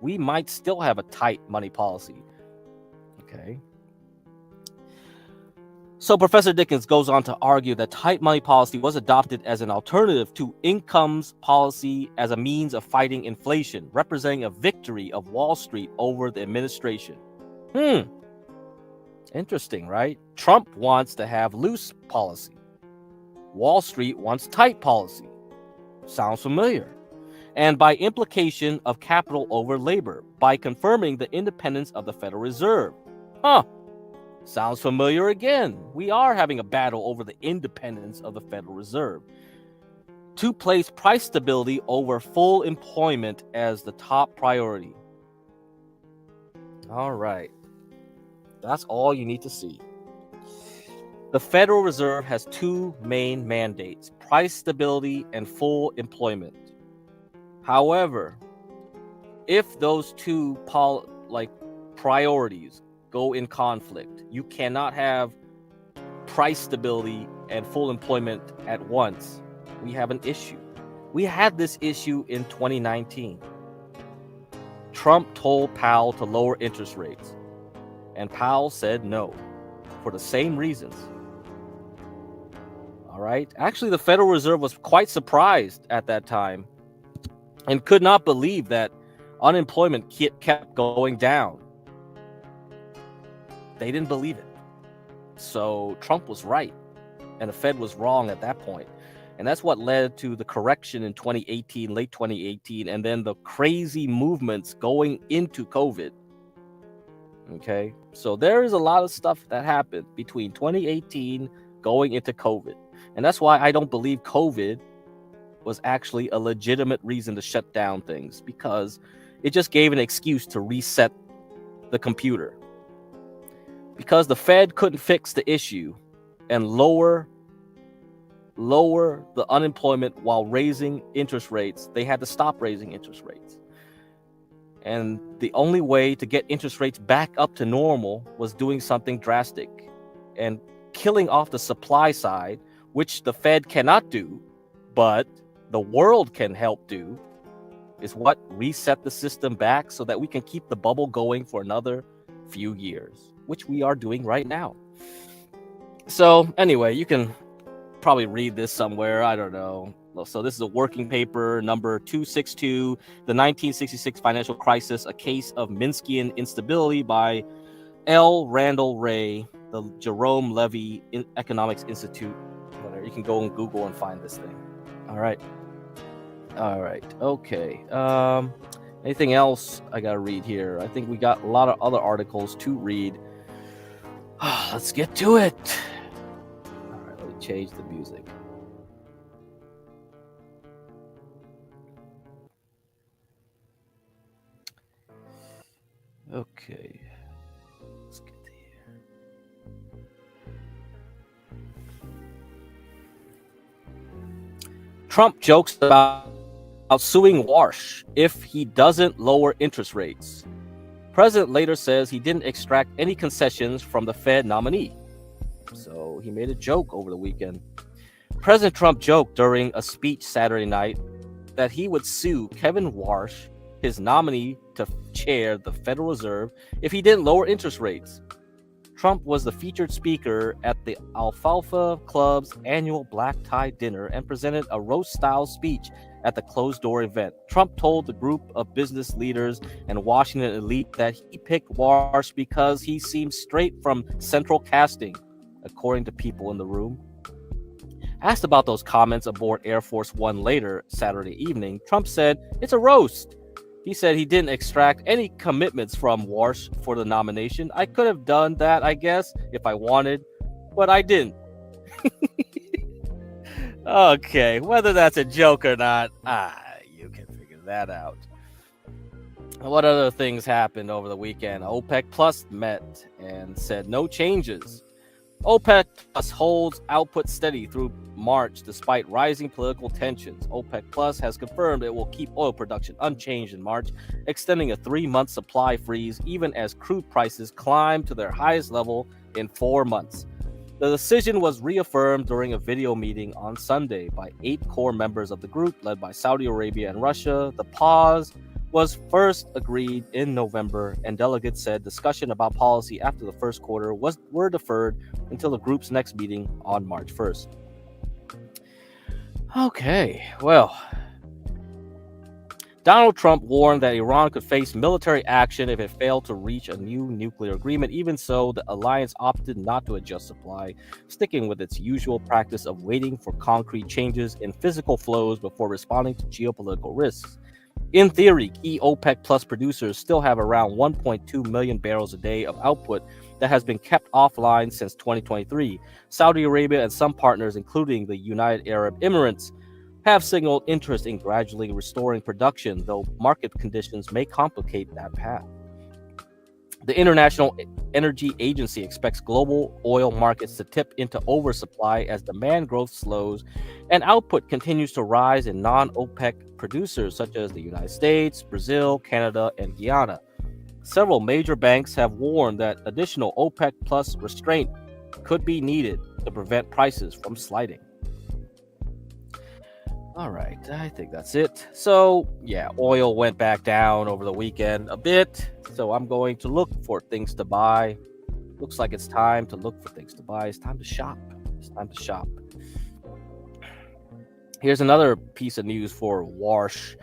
We might still have a tight money policy. Okay. So Professor Dickens goes on to argue that tight money policy was adopted as an alternative to incomes policy as a means of fighting inflation, representing a victory of Wall Street over the administration. Interesting, right? Trump wants to have loose policy. Wall Street wants tight policy. Sounds familiar. And by implication of capital over labor, by confirming the independence of the Federal Reserve. Sounds familiar again. We are having a battle over the independence of the Federal Reserve. To place price stability over full employment as the top priority. All right. That's all you need to see. The Federal Reserve has two main mandates: price stability and full employment. However, if those two priorities go in conflict, you cannot have price stability and full employment at once. We have an issue. We had this issue in 2019. Trump told Powell to lower interest rates, and Powell said no for the same reasons. All right. Actually, the Federal Reserve was quite surprised at that time and could not believe that unemployment kept going down. They didn't believe it. So Trump was right, and the Fed was wrong at that point. And that's what led to the correction in 2018, late 2018, and then the crazy movements going into COVID. Okay, so there is a lot of stuff that happened between 2018 going into COVID. And that's why I don't believe COVID was actually a legitimate reason to shut down things, because it just gave an excuse to reset the computer. Because the Fed couldn't fix the issue and lower the unemployment while raising interest rates, they had to stop raising interest rates. And the only way to get interest rates back up to normal was doing something drastic and killing off the supply side, which the Fed cannot do, but the world can help do, is what reset the system back so that we can keep the bubble going for another few years, which we are doing right now. So anyway, you can probably read this somewhere. I don't know. So this is a working paper number 262, The 1966 Financial Crisis, A Case of Minskian Instability by L. Randall Ray, the Jerome Levy Economics Institute. Whatever. You can go on Google and find this thing. All right. Okay. Anything else I got to read here? I think we got a lot of other articles to read. Let's get to it. All right, let me change the music. Okay. Let's get here. Trump jokes about suing Warsh if he doesn't lower interest rates. President later says he didn't extract any concessions from the Fed nominee. So he made a joke over the weekend. President Trump joked during a speech Saturday night that he would sue Kevin Warsh, his nominee to chair the Federal Reserve, if he didn't lower interest rates. Trump was the featured speaker at the Alfalfa Club's annual black tie dinner and presented a roast-style speech at the closed-door event. Trump told the group of business leaders and Washington elite that he picked Warsh because he seemed straight from central casting, according to people in the room. Asked about those comments aboard Air Force One later Saturday evening, Trump said, "It's a roast." He said he didn't extract any commitments from Warsh for the nomination. "I could have done that, I guess, if I wanted, but I didn't." Okay, whether that's a joke or not, you can figure that out. What other things happened over the weekend? OPEC Plus met and said no changes. OPEC Plus holds output steady through March despite rising political tensions. OPEC Plus has confirmed it will keep oil production unchanged in March, extending a 3-month supply freeze even as crude prices climb to their highest level in 4 months. The decision was reaffirmed during a video meeting on Sunday by 8 core members of the group led by Saudi Arabia and Russia. The pause was first agreed in November, and delegates said discussion about policy after the first quarter were deferred until the group's next meeting on March 1st. Okay, well, Donald Trump warned that Iran could face military action if it failed to reach a new nuclear agreement. Even so, the alliance opted not to adjust supply, sticking with its usual practice of waiting for concrete changes in physical flows before responding to geopolitical risks. In theory, key OPEC Plus producers still have around 1.2 million barrels a day of output that has been kept offline since 2023. Saudi Arabia and some partners, including the United Arab Emirates, have signaled interest in gradually restoring production, though market conditions may complicate that path. The International Energy Agency expects global oil markets to tip into oversupply as demand growth slows and output continues to rise in non-OPEC producers such as the United States, Brazil, Canada, and Guyana. Several major banks have warned that additional OPEC plus restraint could be needed to prevent prices from sliding. All right, I think that's it. So, yeah, oil went back down over the weekend a bit. So I'm going to look for things to buy. Looks like it's time to look for things to buy. It's time to shop. It's time to shop. Here's another piece of news for Warsh.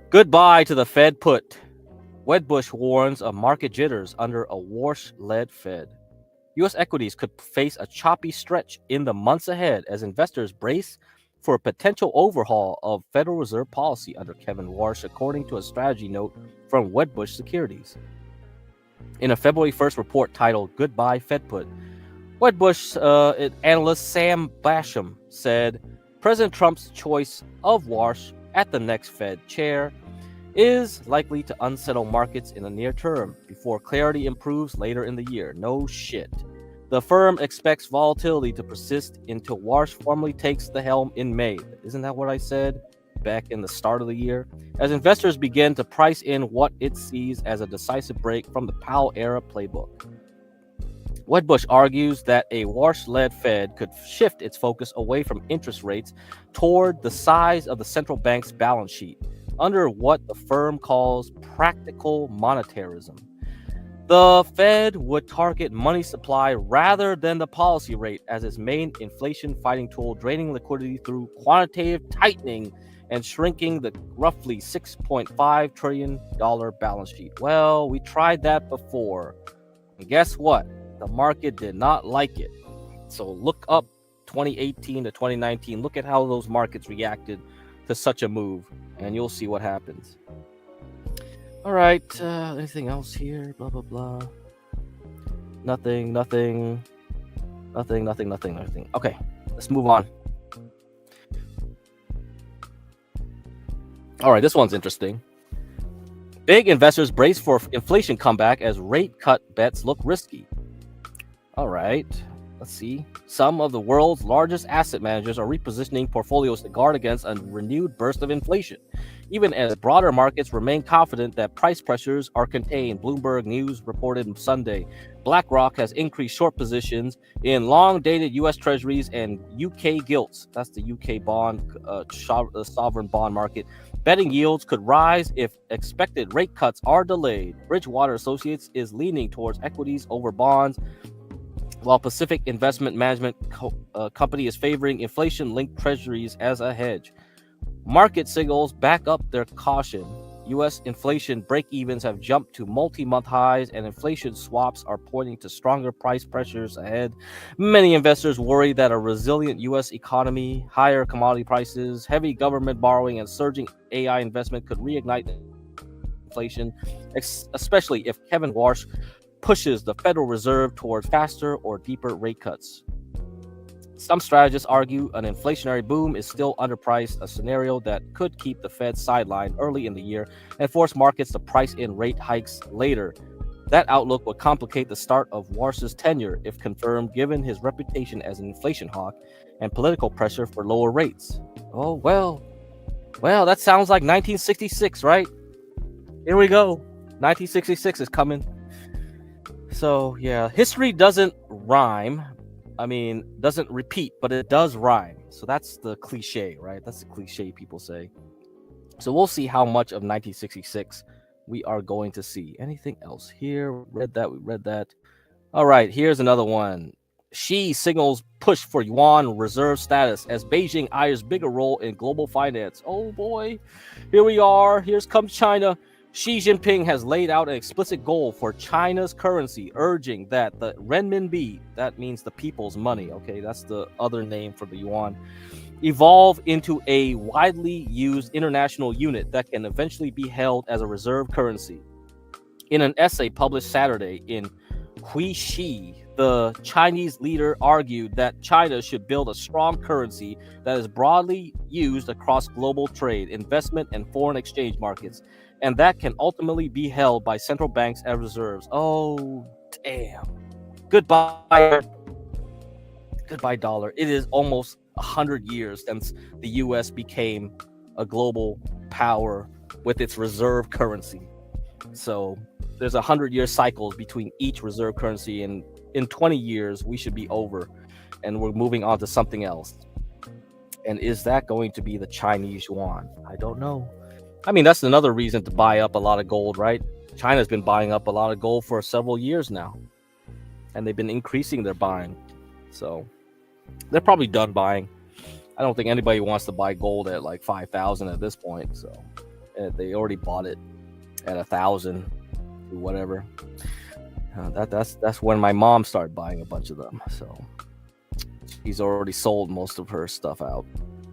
Goodbye to the Fed put. Wedbush warns of market jitters under a Warsh-led Fed. U.S. equities could face a choppy stretch in the months ahead as investors brace for a potential overhaul of Federal Reserve policy under Kevin Warsh, according to a strategy note from Wedbush Securities. In a February 1st report titled Goodbye Fed Put, Wedbush analyst Sam Basham said President Trump's choice of Warsh at the next Fed chair is likely to unsettle markets in the near term before clarity improves later in the year. No shit. The firm expects volatility to persist until Warsh formally takes the helm in May. Isn't that what I said back in the start of the year? As investors begin to price in what it sees as a decisive break from the Powell-era playbook. Wedbush argues that a Warsh-led Fed could shift its focus away from interest rates toward the size of the central bank's balance sheet, under what the firm calls practical monetarism. The Fed would target money supply rather than the policy rate as its main inflation-fighting tool, draining liquidity through quantitative tightening and shrinking the roughly $6.5 trillion balance sheet. Well, we tried that before, and guess what? The market did not like it. So look up 2018 to 2019. Look at how those markets reacted to such a move, and you'll see what happens. All right, anything else here? Blah, blah, blah. Nothing. Okay, let's move on. All right, this one's interesting. Big investors brace for inflation comeback as rate cut bets look risky. All right, let's see. Some of the world's largest asset managers are repositioning portfolios to guard against a renewed burst of inflation, even as broader markets remain confident that price pressures are contained. Bloomberg News reported Sunday BlackRock has increased short positions in long-dated U.S. Treasuries and UK gilts. That's the UK bond, sovereign bond market. Betting yields could rise if expected rate cuts are delayed. Bridgewater Associates is leaning towards equities over bonds, while Pacific Investment Management Company is favoring inflation-linked treasuries as a hedge. Market signals back up their caution. U.S. inflation break-evens have jumped to multi-month highs, and inflation swaps are pointing to stronger price pressures ahead. Many investors worry that a resilient U.S. economy, higher commodity prices, heavy government borrowing, and surging AI investment could reignite inflation, especially if Kevin Warsh pushes the Federal Reserve towards faster or deeper rate cuts. Some strategists argue an inflationary boom is still underpriced, a scenario that could keep the Fed sidelined early in the year and force markets to price in rate hikes later. That outlook would complicate the start of Warsh's tenure if confirmed, given his reputation as an inflation hawk and political pressure for lower rates. Oh, well, that sounds like 1966, right? Here we go. 1966 is coming. So, yeah, history doesn't rhyme. Doesn't repeat, but it does rhyme. So that's the cliche, right? That's the cliche people say. So we'll see how much of 1966 we are going to see. Anything else here? We read that. All right, here's another one. Xi signals push for yuan reserve status as Beijing eyes bigger role in global finance. Oh boy, here we are. Here's comes China. Xi Jinping has laid out an explicit goal for China's currency, urging that the renminbi, that means the people's money, okay, that's the other name for the yuan, evolve into a widely used international unit that can eventually be held as a reserve currency. In an essay published Saturday in Huixi, the Chinese leader argued that China should build a strong currency that is broadly used across global trade, investment, and foreign exchange markets, and that can ultimately be held by central banks as reserves. Oh, damn. Goodbye dollar. It is almost 100 years since the U.S. became a global power with its reserve currency. So there's 100-year cycles between each reserve currency, and in 20 years we should be over and we're moving on to something else. And is that going to be the Chinese yuan? I don't know. That's another reason to buy up a lot of gold, right? China's been buying up a lot of gold for several years now, and they've been increasing their buying. So they're probably done buying. I don't think anybody wants to buy gold at like 5,000 at this point. So they already bought it at 1,000 or whatever. That's when my mom started buying a bunch of them. So she's already sold most of her stuff out.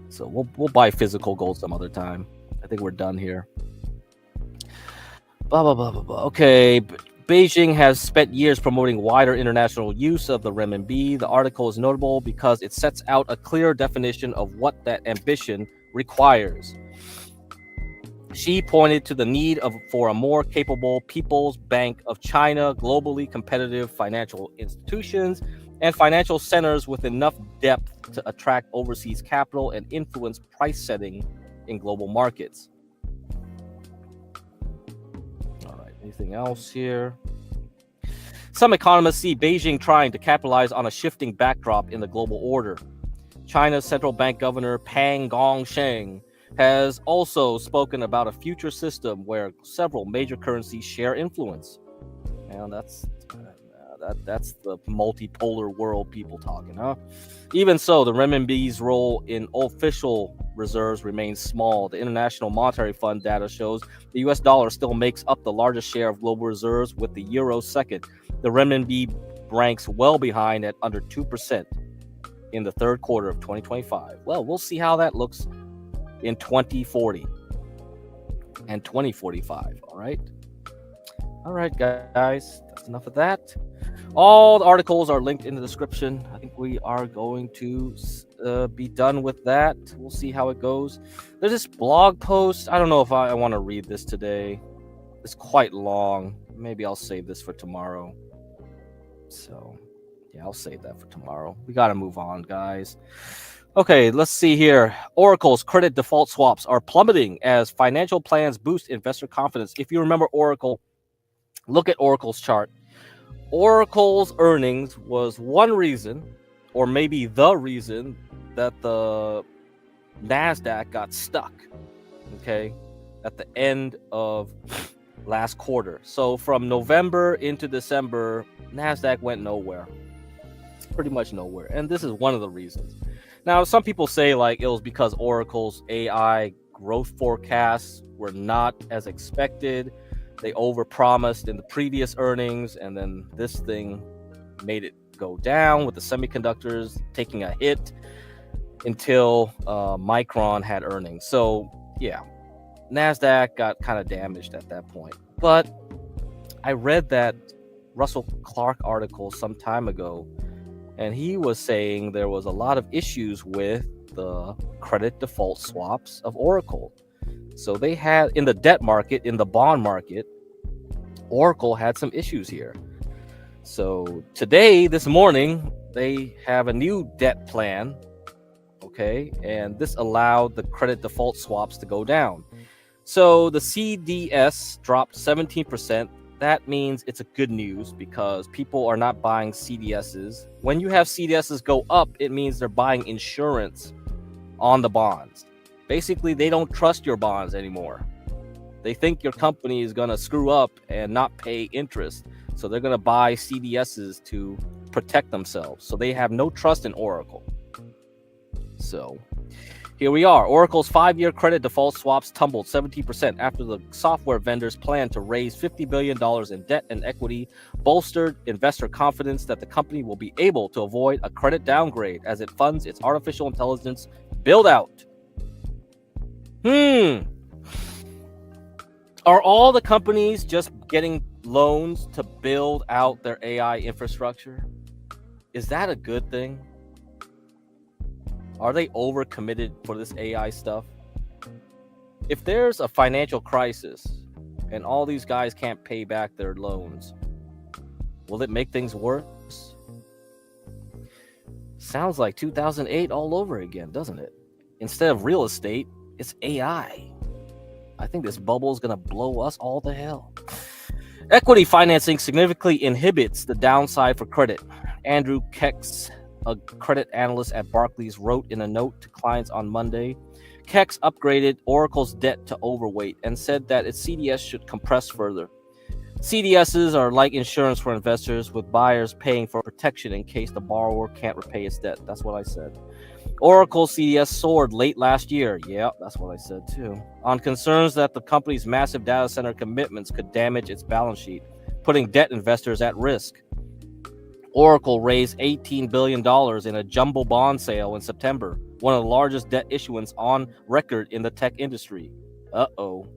So we'll buy physical gold some other time. I think we're done here. Blah blah blah blah blah. Okay. Beijing has spent years promoting wider international use of the renminbi. The article is notable because it sets out a clear definition of what that ambition requires. Xi pointed to the need for a more capable People's Bank of China, globally competitive financial institutions, and financial centers with enough depth to attract overseas capital and influence price setting in global markets. All right, anything else here? Some economists see Beijing trying to capitalize on a shifting backdrop in the global order. China's central bank governor Pang Gongsheng has also spoken about a future system where several major currencies share influence. And that's the multipolar world people talking, huh? Even so, the renminbi's role in official reserves remains small. The International Monetary Fund data shows the US dollar still makes up the largest share of global reserves, with the euro second. The renminbi ranks well behind at under 2% in the third quarter of 2025. Well, we'll see how that looks in 2040 and 2045. All right, guys, that's enough of that. All the articles are linked in the description. I think we are going to be done with that. We'll see how it goes. There's this blog post. I don't know if I want to read this today. It's quite long. Maybe I'll save this for tomorrow. So yeah, I'll save that for tomorrow. We got to move on, guys. Okay, let's see here. Oracle's credit default swaps are plummeting as financial plans boost investor confidence. If you remember Oracle, look at Oracle's chart. Oracle's earnings was one reason, or maybe the reason, that the NASDAQ got stuck, okay, at the end of last quarter. So from November into December, NASDAQ went nowhere. pretty much nowhere. And this is one of the reasons. Now, some people say like it was because Oracle's AI growth forecasts were not as expected. They overpromised in the previous earnings, and then this thing made it go down with the semiconductors taking a hit until Micron had earnings. So yeah, NASDAQ got kind of damaged at that point. But I read that Russell Clark article some time ago, and he was saying there was a lot of issues with the credit default swaps of Oracle. So they had, in the debt market, in the bond market, Oracle had some issues here. So today, this morning, they have a new debt plan, okay? And this allowed the credit default swaps to go down. So the CDS dropped 17%. That means it's a good news because people are not buying CDSs. When you have CDSs go up, it means they're buying insurance on the bonds. Basically, they don't trust your bonds anymore. They think your company is going to screw up and not pay interest. So they're going to buy CDSs to protect themselves. So they have no trust in Oracle. So here we are. Oracle's 5-year credit default swaps tumbled 17% after the software vendors plan to raise $50 billion in debt and equity, bolstered investor confidence that the company will be able to avoid a credit downgrade as it funds its artificial intelligence build out. Are all the companies just getting loans to build out their AI infrastructure? Is that a good thing? Are they overcommitted for this AI stuff? If there's a financial crisis and all these guys can't pay back their loans, will it make things worse? Sounds like 2008 all over again, doesn't it? Instead of real estate, it's AI. I think this bubble is going to blow us all to hell. Equity financing significantly inhibits the downside for credit. Andrew Kex, a credit analyst at Barclays, wrote in a note to clients on Monday. Kex upgraded Oracle's debt to overweight and said that its CDS should compress further. CDSs are like insurance for investors, with buyers paying for protection in case the borrower can't repay its debt. That's what I said. Oracle CDS soared late last year. Yeah, that's what I said too. On concerns that the company's massive data center commitments could damage its balance sheet, putting debt investors at risk. Oracle raised $18 billion in a jumbo bond sale in September, one of the largest debt issuance on record in the tech industry. Uh-oh.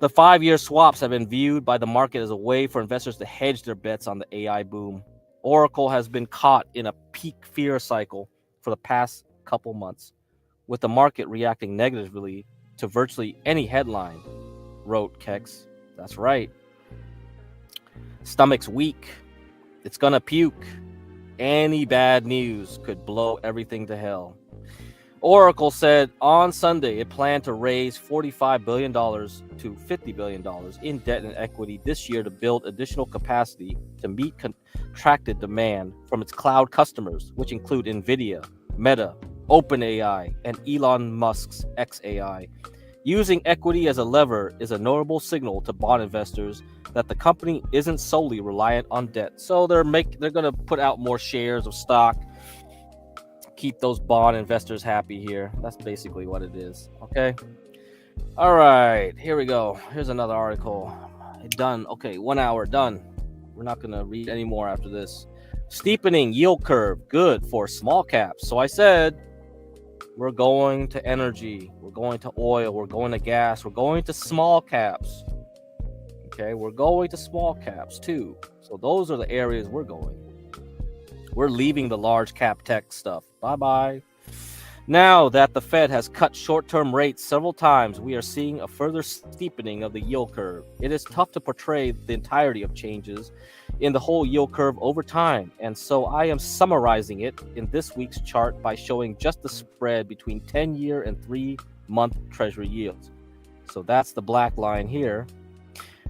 The 5-year swaps have been viewed by the market as a way for investors to hedge their bets on the AI boom. Oracle has been caught in a peak fear cycle for the past couple months, with the market reacting negatively to virtually any headline, wrote Kex. That's right. Stomach's weak. It's gonna puke. Any bad news could blow everything to hell. Oracle said on Sunday it planned to raise $45 billion to $50 billion in debt and equity this year to build additional capacity to meet contracted demand from its cloud customers, which include NVIDIA, Meta, OpenAI, and Elon Musk's xAI. Using equity as a lever is a notable signal to bond investors that the company isn't solely reliant on debt. So they're going to put out more shares of stock, keep those bond investors happy here. That's basically what it is. Okay. All right, here we go. Here's another article. Done. Okay, 1 hour done. We're not going to read any more after this. Steepening yield curve, good for small caps. So I said we're going to energy, we're going to oil, we're going to gas, we're going to small caps. Okay, we're going to small caps too. So those are the areas we're going. We're leaving the large cap tech stuff. Bye-bye. Now that the Fed has cut short-term rates several times, we are seeing a further steepening of the yield curve. It is tough to portray the entirety of changes in the whole yield curve over time, and so I am summarizing it in this week's chart by showing just the spread between 10-year and 3-month Treasury yields. So that's the black line here.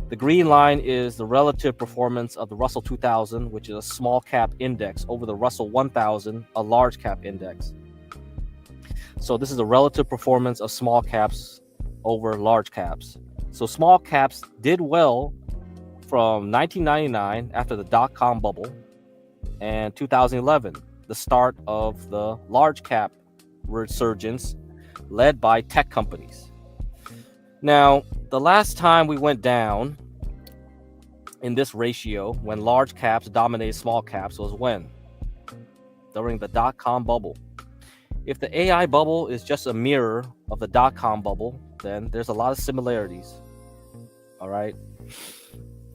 The green line is the relative performance of the Russell 2000, which is a small cap index, over the Russell 1000, a large cap index. So this is the relative performance of small caps over large caps. So small caps did well from 1999 after the dot-com bubble and 2011, the start of the large cap resurgence led by tech companies. Now, the last time we went down in this ratio when large caps dominated small caps was when? During the dot-com bubble. If the AI bubble is just a mirror of the dot-com bubble, then there's a lot of similarities. All right.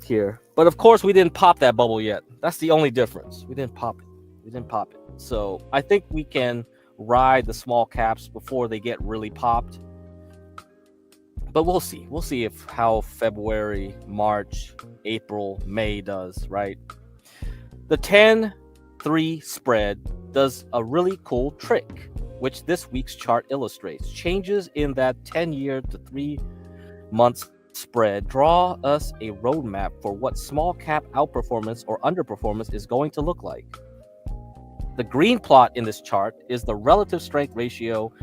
Here. But of course, we didn't pop that bubble yet. That's the only difference. We didn't pop it. So I think we can ride the small caps before they get really popped. But we'll see. We'll see if how February, March, April, May does, right? The 10-3 spread does a really cool trick, which this week's chart illustrates. Changes in that 10-year to 3 months spread draw us a roadmap for what small cap outperformance or underperformance is going to look like. The green plot in this chart is the relative strength ratio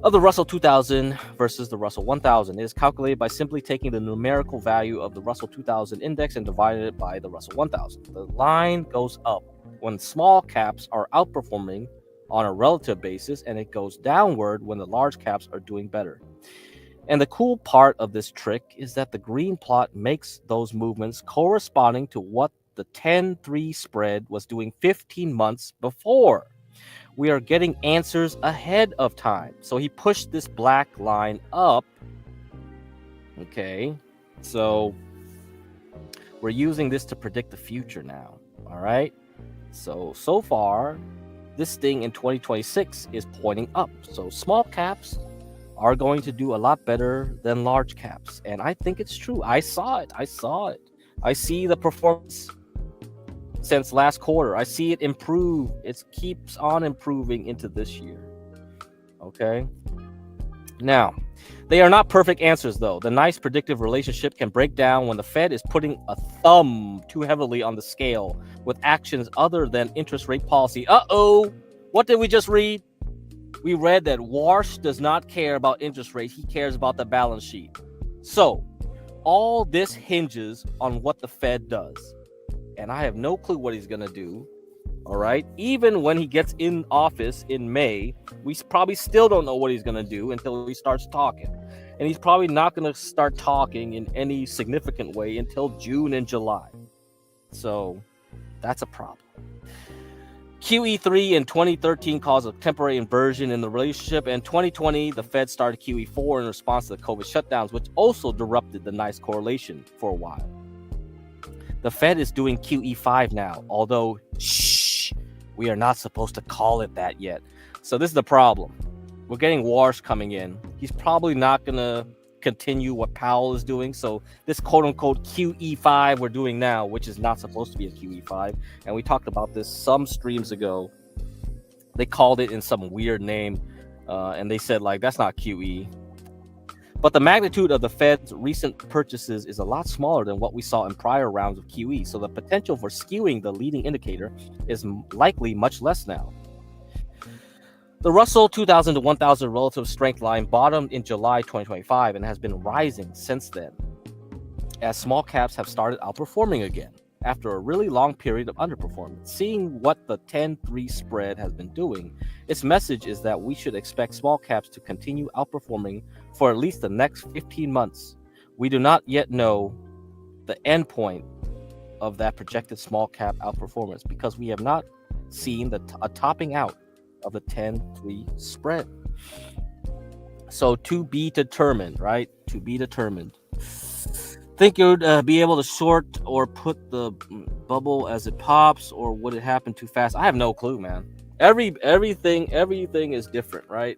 of the Russell 2000 versus the Russell 1000. It is calculated by simply taking the numerical value of the Russell 2000 index and dividing it by the Russell 1000. The line goes up when small caps are outperforming on a relative basis, and it goes downward when the large caps are doing better. And the cool part of this trick is that the green plot makes those movements corresponding to what the 10-3 spread was doing 15 months before. We are getting answers ahead of time. So he pushed this black line up. Okay. So we're using this to predict the future now. All right. So far, this thing in 2026 is pointing up. So small caps are going to do a lot better than large caps. And I think it's true. I saw it. I see the performance since last quarter. I see it improve. It keeps on improving into this year. Okay. Now, they are not perfect answers, though. The nice predictive relationship can break down when the Fed is putting a thumb too heavily on the scale with actions other than interest rate policy. Uh-oh. What did we just read? We read that Warsh does not care about interest rate. He cares about the balance sheet. So, all this hinges on what the Fed does. And I have no clue what he's going to do. All right. Even when he gets in office in May, we probably still don't know what he's going to do until he starts talking. And he's probably not going to start talking in any significant way until June and July. So that's a problem. QE3 in 2013 caused a temporary inversion in the relationship. And 2020, the Fed started QE4 in response to the COVID shutdowns, which also disrupted the nice correlation for a while. The Fed is doing QE5 now, although, we are not supposed to call it that yet. So this is the problem. We're getting Warsh coming in. He's probably not going to continue what Powell is doing. So this quote-unquote QE5 we're doing now, which is not supposed to be a QE5, and we talked about this some streams ago. They called it in some weird name, and they said, like, that's not QE. But the magnitude of the Fed's recent purchases is a lot smaller than what we saw in prior rounds of QE, so the potential for skewing the leading indicator is likely much less now. The Russell 2000 to 1000 relative strength line bottomed in July 2025 and has been rising since then, as small caps have started outperforming again after a really long period of underperformance. Seeing what the 10-3 spread has been doing, its message is that we should expect small caps to continue outperforming for at least the next 15 months. We do not yet know the end point of that projected small cap outperformance because we have not seen a topping out of the 10-3 spread. So to be determined, right? To be determined. Think you'd be able to short or put the bubble as it pops, or would it happen too fast? I have no clue, man. Everything is different, right?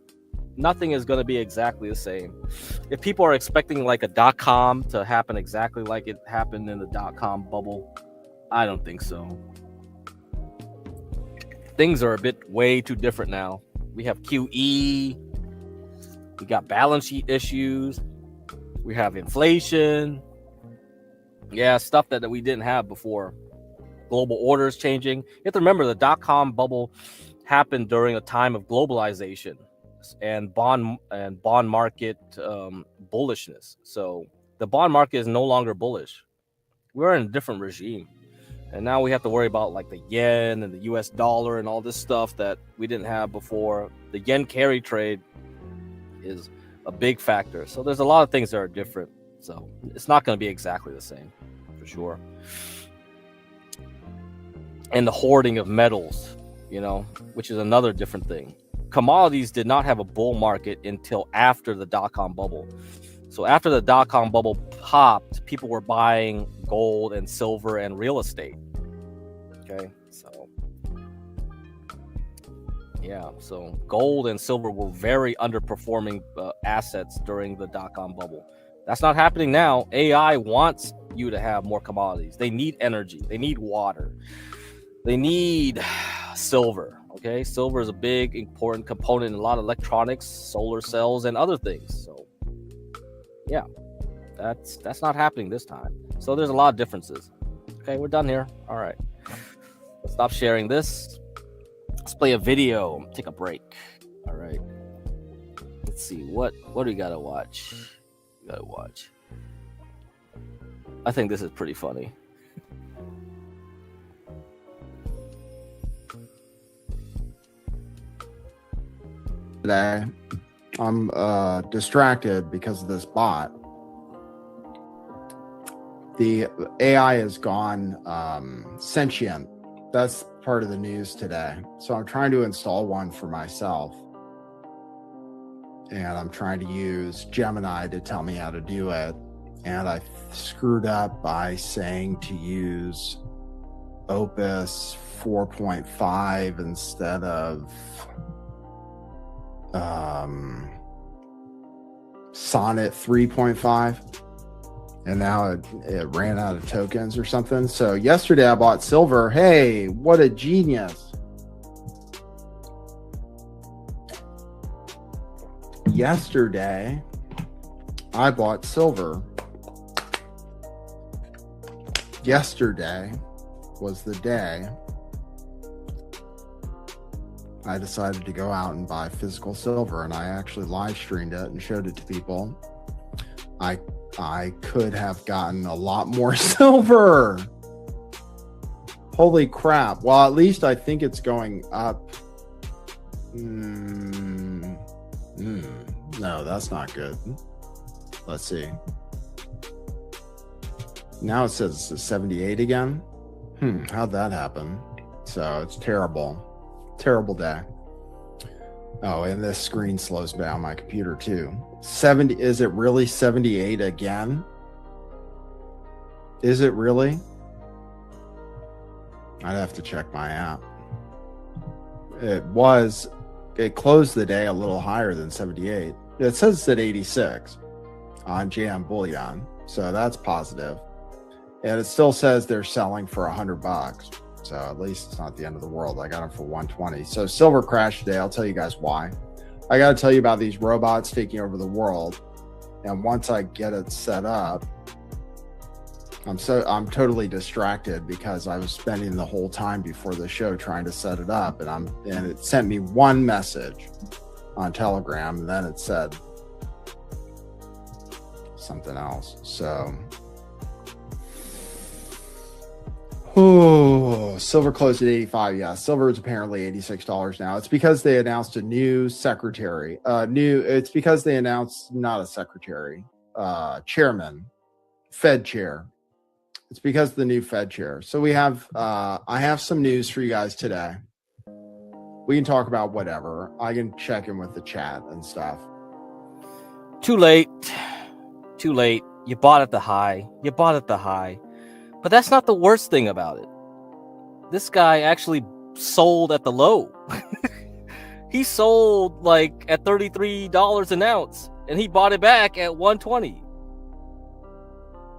Nothing is going to be exactly the same. If people are expecting like a .com to happen exactly like it happened in the .com bubble, I don't think so. Things are a bit way too different now. We have QE, we got balance sheet issues, we have inflation. Yeah, stuff that we didn't have before. Global orders changing. You have to remember the .com bubble happened during a time of globalization and bond market bullishness. So the bond market is no longer bullish. We're in a different regime. And now we have to worry about like the yen and the US dollar and all this stuff that we didn't have before. The yen carry trade is a big factor. So there's a lot of things that are different. So it's not going to be exactly the same for sure. And the hoarding of metals, which is another different thing. Commodities did not have a bull market until after the dot-com bubble. So after the dot-com bubble popped, people were buying gold and silver and real estate. Okay, so yeah, so gold and silver were very underperforming assets during the dot-com bubble. That's not happening now. AI wants you to have more commodities. They need energy. They need water. They need silver. Okay, silver is a big, important component in a lot of electronics, solar cells, and other things. So yeah, that's not happening this time. So there's a lot of differences. Okay, we're done here. All right, let's stop sharing this. Let's play a video. Take a break. All right. Let's see what do we gotta watch. I think this is pretty funny. Today, I'm distracted because of this bot. The AI has gone sentient. That's part of the news today. So I'm trying to install one for myself. And I'm trying to use Gemini to tell me how to do it. And I screwed up by saying to use Opus 4.5 instead of Sonnet 3.5, and now it ran out of tokens or something. So yesterday I bought silver. Hey, what a genius. Yesterday I bought silver. Yesterday was the day I decided to go out and buy physical silver, and I actually live streamed it and showed it to people. I could have gotten a lot more silver. Holy crap. Well, at least I think it's going up. No, that's not good. Let's see. Now it says 78 again. How'd that happen? So it's terrible. Terrible day. Oh, and this screen slows down my computer too. 70, is it really 78 again? Is it really? I'd have to check my app. It closed the day a little higher than 78. It says it's at 86 on JM Bullion, so that's positive. And it still says they're selling for $100. So at least it's not the end of the world. I got them for 120. So silver crashed today. I'll tell you guys why. I got to tell you about these robots taking over the world. And once I get it set up, I'm totally distracted because I was spending the whole time before the show trying to set it up, and it sent me one message on Telegram, and then it said something else. So silver closed at 85. Yeah, silver is apparently $86 now. It's because they announced a new secretary. It's because they announced not a secretary, chairman, Fed chair. It's because of the new Fed chair. So we have, I have some news for you guys today. We can talk about whatever. I can check in with the chat and stuff. Too late. You bought at the high. But that's not the worst thing about it. This guy actually sold at the low. He sold like at $33 an ounce, and he bought it back at $120.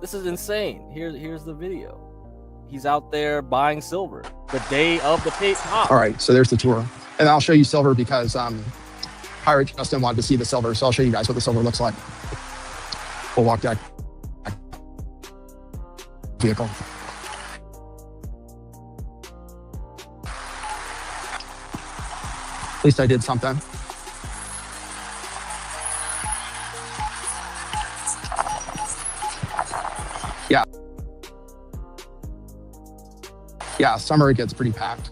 This is insane. Here's the video. He's out there buying silver the day of the pop. All right, so there's the tour. And I'll show you silver because Pirate Justin wanted to see the silver. So I'll show you guys what the silver looks like. We'll walk that vehicle. At least I did something. Yeah. Yeah, summer it gets pretty packed.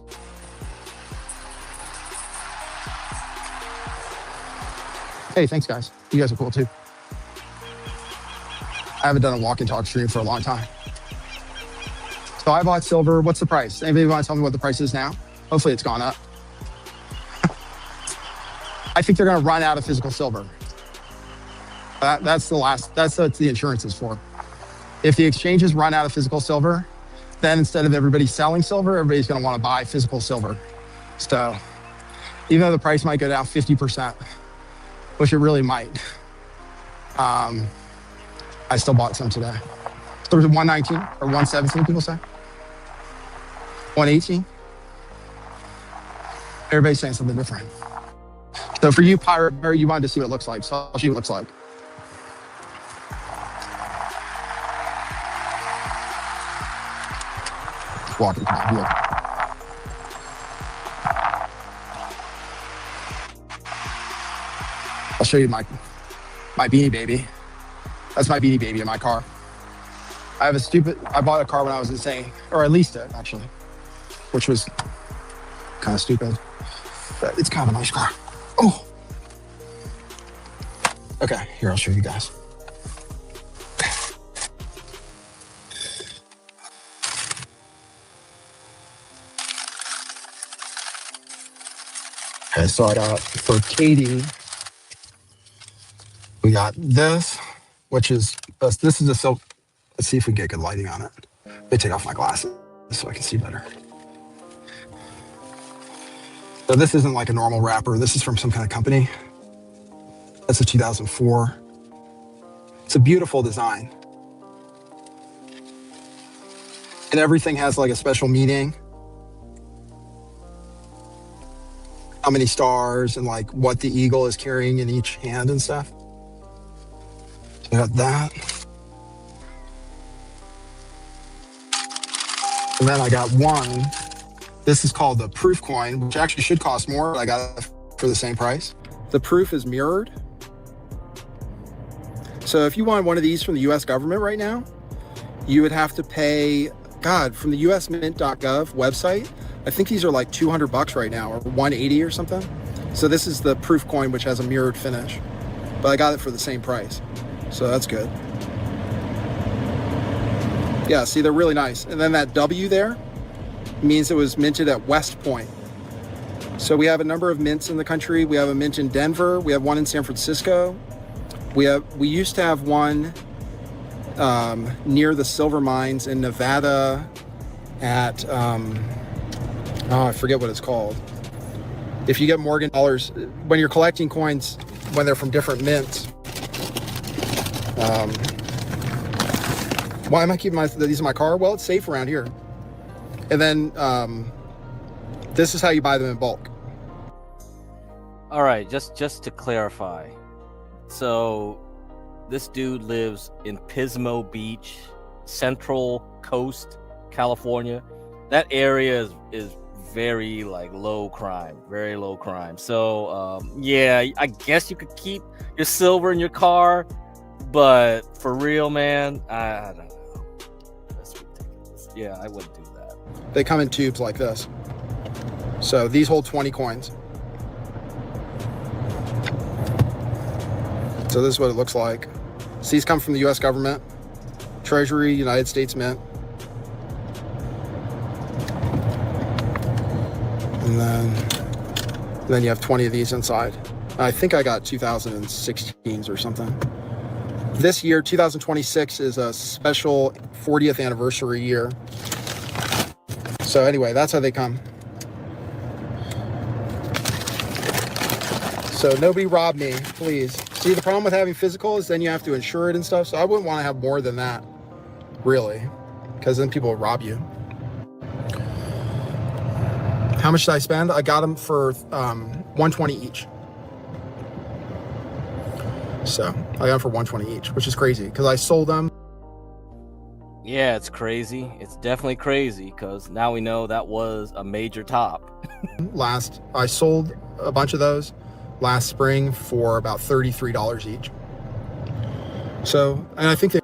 Hey, thanks guys. You guys are cool too. I haven't done a walk and talk stream for a long time. So I bought silver. What's the price? Anybody want to tell me what the price is now? Hopefully it's gone up. I think they're going to run out of physical silver. That's what the insurance is for. If the exchanges run out of physical silver, then instead of everybody selling silver, everybody's going to want to buy physical silver. So even though the price might go down 50%, which it really might, I still bought some today. So it was 119 or 117, people say? 118? Everybody's saying something different. So for you, Pirate Bear, you wanted to see what it looks like. So I'll show you what it looks like. Walking down here. I'll show you my Beanie Baby. That's my Beanie Baby in my car. I bought a car when I was insane, or I leased it actually, which was kind of stupid, but it's kind of a nice car. Oh, okay, here, I'll show you guys. Okay, so I got, for Katie, we got this, which is, this is a silk. Let's see if we can get good lighting on it. Let me take off my glasses so I can see better. So this isn't like a normal wrapper. This is from some kind of company. That's a 2004. It's a beautiful design. And everything has like a special meaning. How many stars and like what the eagle is carrying in each hand and stuff. So I got that. And then I got one. This is called the proof coin, which actually should cost more, but I got it for the same price. The proof is mirrored. So if you want one of these from the US government right now, you would have to pay, God, from the usmint.gov website, I think these are like $200 right now, or $180 or something. So this is the proof coin, which has a mirrored finish, but I got it for the same price. So that's good. Yeah, see, they're really nice. And then that W there means it was minted at West Point. So we have a number of mints in the country. We have a mint in Denver. We have one in San Francisco. We used to have one near the silver mines in Nevada at, I forget what it's called. If you get Morgan dollars, when you're collecting coins, when they're from different mints, why am I keeping these in my car? Well, it's safe around here. And then this is how you buy them in bulk. All right, just to clarify. So this dude lives in Pismo Beach, Central Coast, California. That area is very like low crime, very low crime. So yeah, I guess you could keep your silver in your car, but for real, man, I don't know. That's ridiculous. Yeah, I wouldn't do that. They come in tubes like this. So these hold 20 coins. So this is what it looks like. So these come from the US government, Treasury, United States Mint. And then you have 20 of these inside. I think I got 2016s or something. This year, 2026, is a special 40th anniversary year. So anyway, that's how they come. So nobody rob me, please. See, the problem with having physical is then you have to insure it and stuff. So I wouldn't want to have more than that, really, because then people will rob you. How much did I spend? I got them for $120 each. So I got them for $120 each, which is crazy because I sold them. Yeah, it's crazy. It's definitely crazy because now we know that was a major top. I sold a bunch of those last spring for about $33 each. So, and I think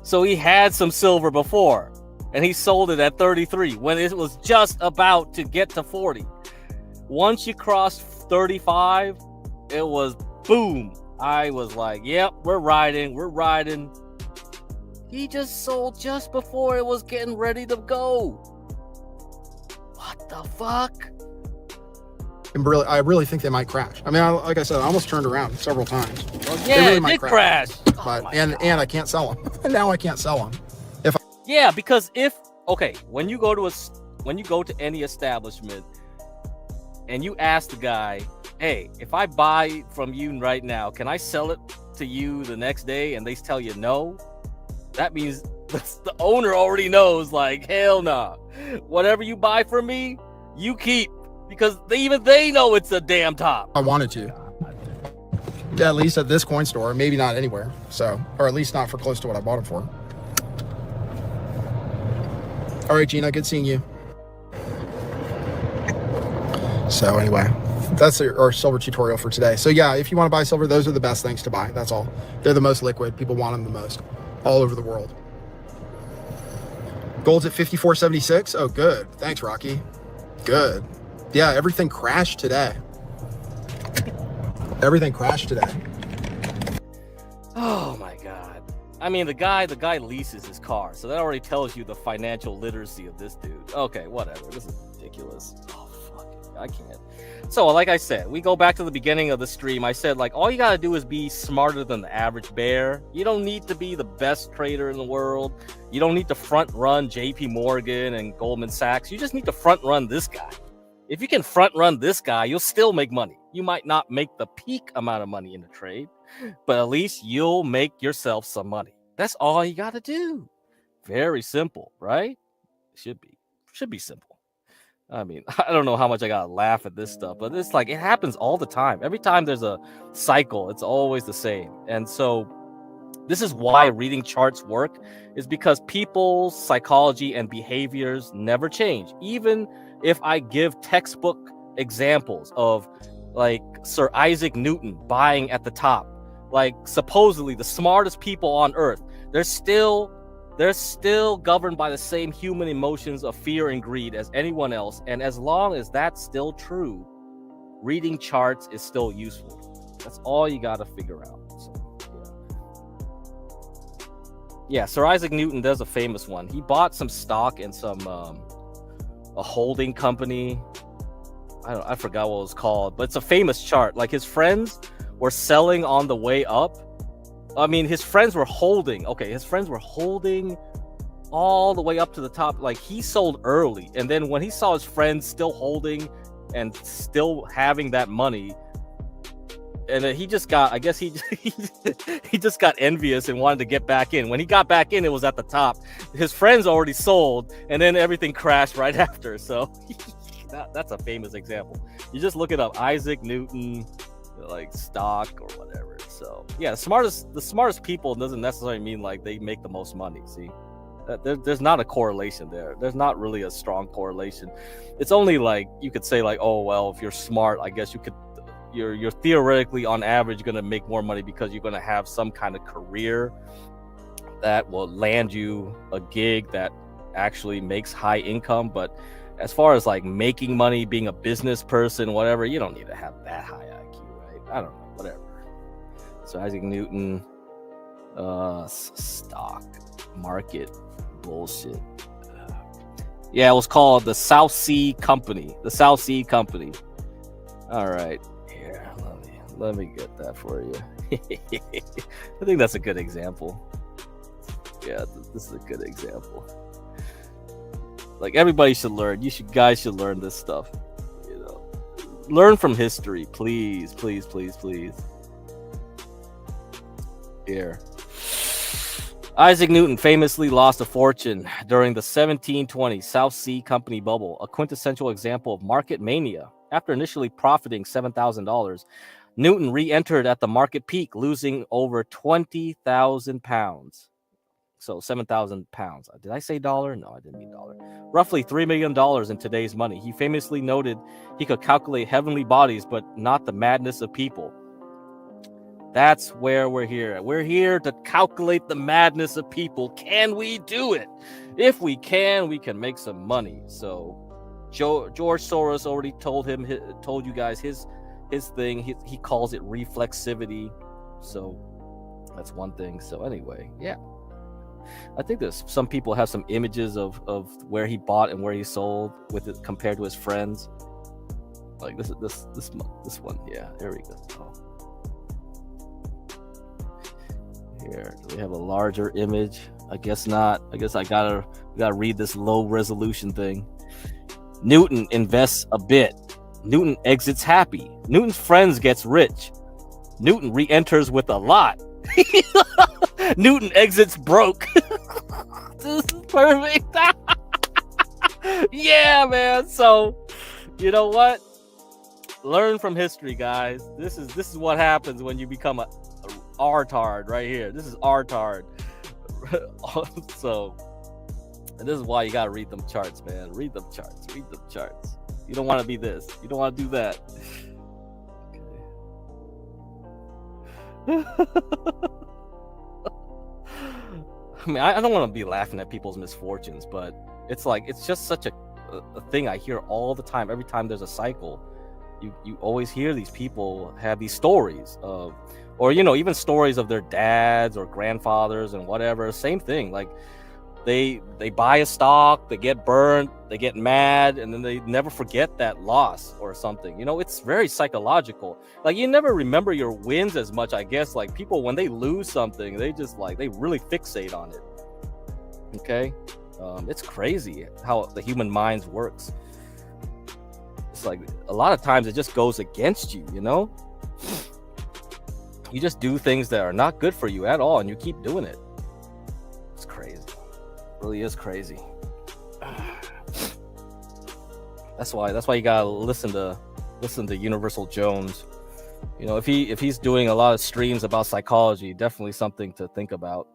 So he had some silver before. and he sold it at 33 when it was just about to get to 40. Once you crossed 35, it was boom. I was like, yep, we're riding. He just sold just before it was getting ready to go. What the fuck? I really think they might crash. I mean, like I said, I almost turned around several times. Well, yeah, really it did crash. But and I can't sell them. Now I can't sell them. Yeah, because when you go to any establishment and you ask the guy, hey, if I buy from you right now, can I sell it to you the next day? And they tell you no, that means the owner already knows, like, hell nah. Whatever you buy from me, you keep. Because they know it's a damn top. I wanted to. Yeah, at least at this coin store, maybe not anywhere. So, or at least not for close to what I bought them for. All right, Gina, good seeing you. So anyway, that's our silver tutorial for today. So yeah, if you want to buy silver, those are the best things to buy. That's all. They're the most liquid. People want them the most all over the world. Gold's at 54.76. Oh, good. Thanks, Rocky. Good. Yeah, everything crashed today. Oh my god. I mean, the guy leases his car, so that already tells you the financial literacy of this dude. Okay, whatever. This is ridiculous. Oh fuck it. I can't. So, like I said, we go back to the beginning of the stream. I said, like, all you gotta do is be smarter than the average bear. You don't need to be the best trader in the world. You don't need to front run JP Morgan and Goldman Sachs. You just need to front run this guy. If you can front run this guy, you'll still make money. You might not make the peak amount of money in the trade, but at least you'll make yourself some money. That's all you got to do. Very simple, right? Should be simple. I mean, I don't know how much I got to laugh at this stuff, but it's like, it happens all the time. Every time there's a cycle, it's always the same. And so this is why reading charts work, is because people's psychology and behaviors never change. Even if I give textbook examples of, like, Sir Isaac Newton buying at the top, like, supposedly the smartest people on earth, they're still governed by the same human emotions of fear and greed as anyone else. And as long as that's still true, reading charts is still useful. That's all you got to figure out. So, yeah, Sir Isaac Newton does a famous one. He bought some stock in some a holding company. I forgot what it was called, but it's a famous chart. Like, his friends were selling on the way up. I mean, his friends were holding. Okay, his friends were holding all the way up to the top. Like, he sold early, and then when he saw his friends still holding and still having that money, and he just got, I guess he just got envious and wanted to get back in. When he got back in, it was at the top. His friends already sold, and then everything crashed right after. So that's a famous example. You just look it up, Isaac Newton, like, stock or whatever. So yeah, the smartest people doesn't necessarily mean like they make the most money. See, there's not a correlation there. There's not really a strong correlation. It's only like, you could say, like, oh well, if you're smart, I guess you're theoretically on average going to make more money because you're going to have some kind of career that will land you a gig that actually makes high income. But as far as like making money, being a business person, whatever, you don't need to have that high IQ, right? I don't know, whatever. So Isaac Newton, stock market bullshit. Yeah, it was called the South Sea Company. The South Sea Company. All right. Here, let me get that for you. I think that's a good example. Yeah, this is a good example. Like, everybody should learn. Guys should learn this stuff. You know, learn from history, please, please, please, please. Here. Isaac Newton famously lost a fortune during the 1720 South Sea Company bubble, a quintessential example of market mania. After initially profiting $7,000, Newton re-entered at the market peak, losing over 20,000 pounds. So 7,000 pounds. Did I say dollar? No, I didn't mean dollar. Roughly $3 million in today's money. He famously noted he could calculate heavenly bodies, but not the madness of people. That's where we're here. We're here to calculate the madness of people. Can we do it? if we can make some money. So George Soros already told you guys his thing. He calls it reflexivity. So that's one thing. So anyway, yeah, I think there's some people have some images of where he bought and where he sold with it compared to his friends. Like this one. Yeah, there we go. Oh. Here, do we have a larger image? I guess not. I guess I gotta read this low resolution thing. Newton invests a bit. Newton exits happy. Newton's friends gets rich. Newton re-enters with a lot. Newton exits broke. This is perfect. Yeah, man. So, you know what? Learn from history, guys. This is what happens when you become a artard right here. This is artard. So, and this is why you gotta read them charts, man. Read them charts. You don't want to be this. You don't want to do that. Okay. I mean, I don't want to be laughing at people's misfortunes, but it's like it's just such a thing I hear all the time. Every time there's a cycle, you always hear these people have these stories of, or even stories of their dads or grandfathers and whatever. Same thing, like they buy a stock, they get burned, they get mad, and then they never forget that loss or something. It's very psychological. Like you never remember your wins as much, I guess. Like people, when they lose something, they just they really fixate on it. Okay, it's crazy how the human mind works. It's like a lot of times it just goes against you. You just do things that are not good for you at all, and you keep doing it. It's crazy. It really is crazy. That's why you gotta listen to Universal Jones. If he's doing a lot of streams about psychology, definitely something to think about.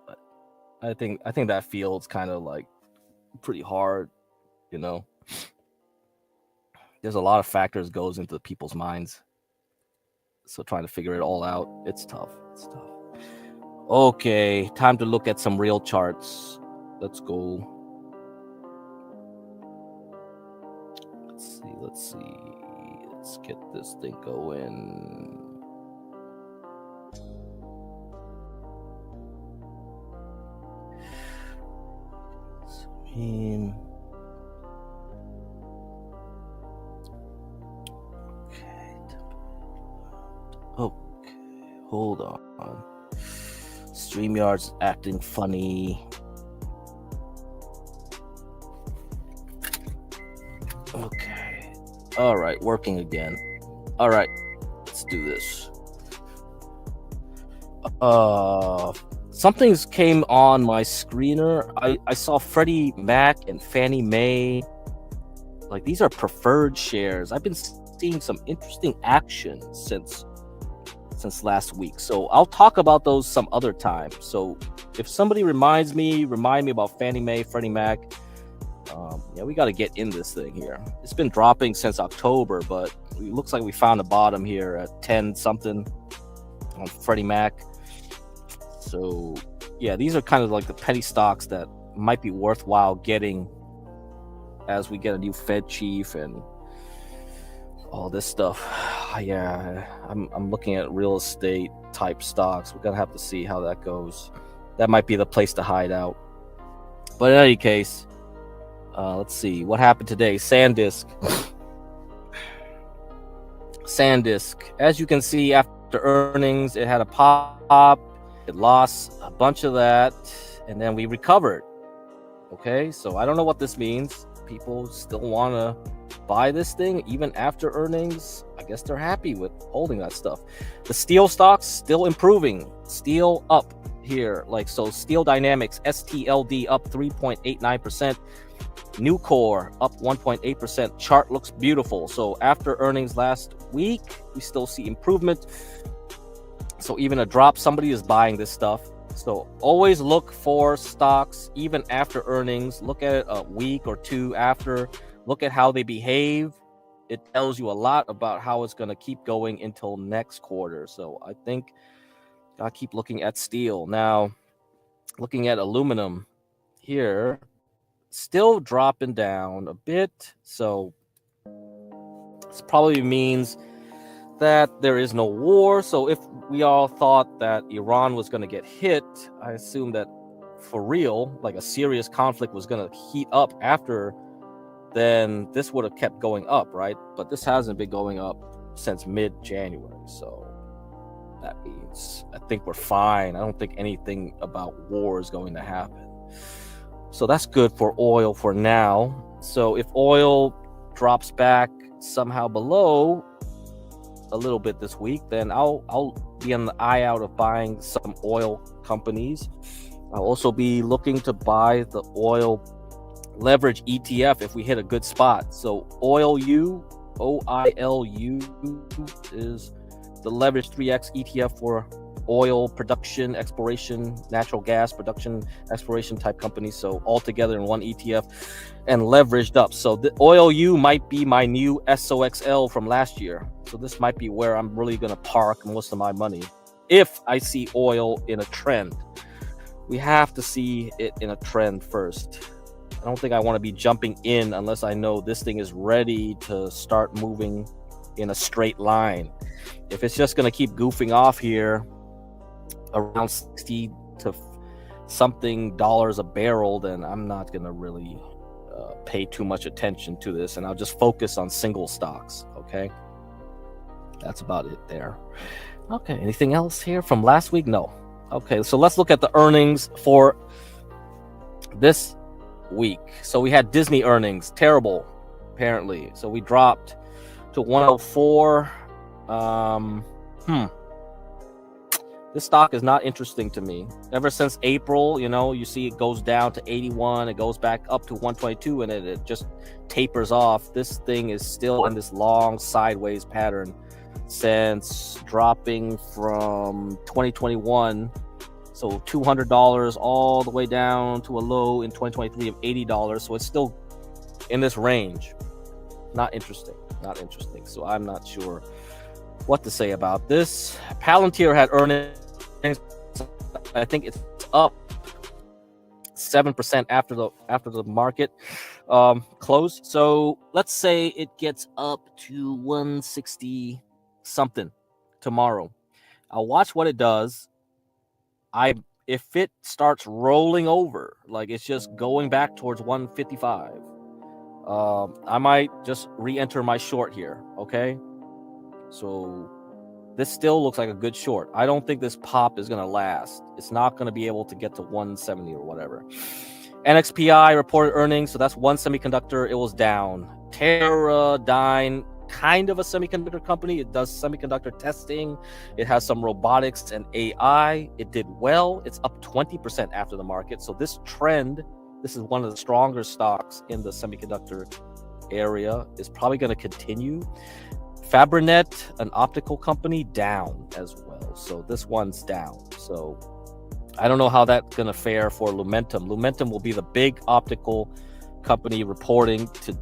But I think that field's kind of like pretty hard. There's a lot of factors goes into people's minds, so trying to figure it all out, it's tough. Okay, time to look at some real charts. Let's go. Let's see. Let's get this thing going. Okay, hold on. StreamYard's acting funny. Okay. All right, working again. All right, let's do this. Something's came on my screener. I saw Freddie Mac and Fannie Mae. Like these are preferred shares. I've been seeing some interesting action since last week. So I'll talk about those some other time. So if somebody remind me about Fannie Mae, Freddie Mac. We got to get in this thing here. It's been dropping since October, but it looks like we found a bottom here at 10 something on Freddie Mac. So yeah, these are kind of like the penny stocks that might be worthwhile getting as we get a new Fed chief and all this stuff. Yeah, I'm looking at real estate type stocks. We're gonna have to see how that goes. That might be the place to hide out. But in any case, let's see what happened today. SanDisk. As you can see, after earnings, it had a pop. It lost a bunch of that, and then we recovered. Okay, so I don't know what this means. People still want to buy this thing even after earnings. I guess they're happy with holding that stuff. The steel stocks still improving. Steel up here, so Steel Dynamics, STLD up 3.89%. Nucor up 1.8%. Chart looks beautiful. So after earnings last week, we still see improvement. So even a drop, somebody is buying this stuff. So always look for stocks even after earnings. Look at it a week or two after. Look at how they behave. It tells you a lot about how it's going to keep going until next quarter. So I think gotta keep looking at steel. Now, looking at aluminum here, still dropping down a bit. So this probably means that there is no war. So if we all thought that Iran was going to get hit, I assume that for real, like a serious conflict was going to heat up after, then this would have kept going up, right? But this hasn't been going up since mid-January. So that means I think we're fine. I don't think anything about war is going to happen. So that's good for oil for now. So if oil drops back somehow below a little bit this week, then I'll be on the eye out of buying some oil companies. I'll also be looking to buy the oil leverage ETF if we hit a good spot. So UwU, OILU, is the leverage 3x ETF for oil production, exploration, natural gas production, exploration type companies. So all together in one ETF and leveraged up. So the UwU might be my new SOXL from last year. So this might be where I'm really going to park most of my money if I see oil in a trend. We have to see it in a trend first. I don't think I want to be jumping in unless I know this thing is ready to start moving in a straight line. If it's just going to keep goofing off here around 60 to something dollars a barrel, then I'm not going to really pay too much attention to this, and I'll just focus on single stocks. Okay, that's about it there. Okay, anything else here from last week? No. Okay, so let's look at the earnings for this week. So we had Disney earnings, terrible apparently. So we dropped to 104. This stock is not interesting to me. Ever since April, you see it goes down to 81, it goes back up to 122, and it just tapers off. This thing is still in this long sideways pattern since dropping from 2021. So $200 all the way down to a low in 2023 of $80. So it's still in this range. Not interesting. So I'm not sure what to say about this. Palantir had earnings. I think it's up 7% after the market closed. So let's say it gets up to 160 something tomorrow. I'll watch what it does. If it starts rolling over, like it's just going back towards 155, I might just re-enter my short here. Okay, so this still looks like a good short. I don't think this pop is going to last. It's not going to be able to get to 170 or whatever. NXPI reported earnings, so that's one semiconductor. It was down. Teradyne, kind of a semiconductor company. It does semiconductor testing. It has some robotics and AI. It did well. It's up 20% after the market. So this trend, this is one of the stronger stocks in the semiconductor area, is probably going to continue. Fabrinet, an optical company, down as well. So this one's down. So I don't know how that's going to fare for Lumentum. Lumentum will be the big optical company reporting to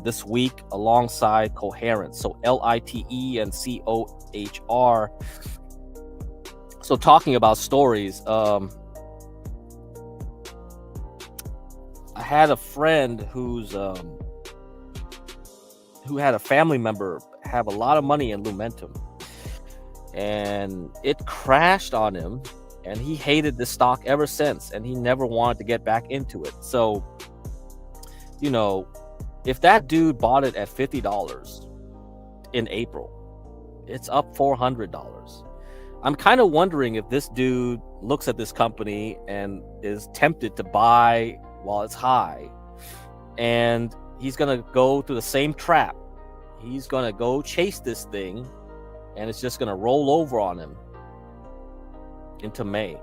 this week alongside Coherent. So LITE and COHR. So talking about stories, I had a friend who had a family member have a lot of money in Lumentum, and it crashed on him, and he hated this stock ever since, and he never wanted to get back into it. So, if that dude bought it at $50 in April, it's up $400. I'm kind of wondering if this dude looks at this company and is tempted to buy while it's high, and he's gonna go through the same trap. He's gonna go chase this thing, and it's just gonna roll over on him into May.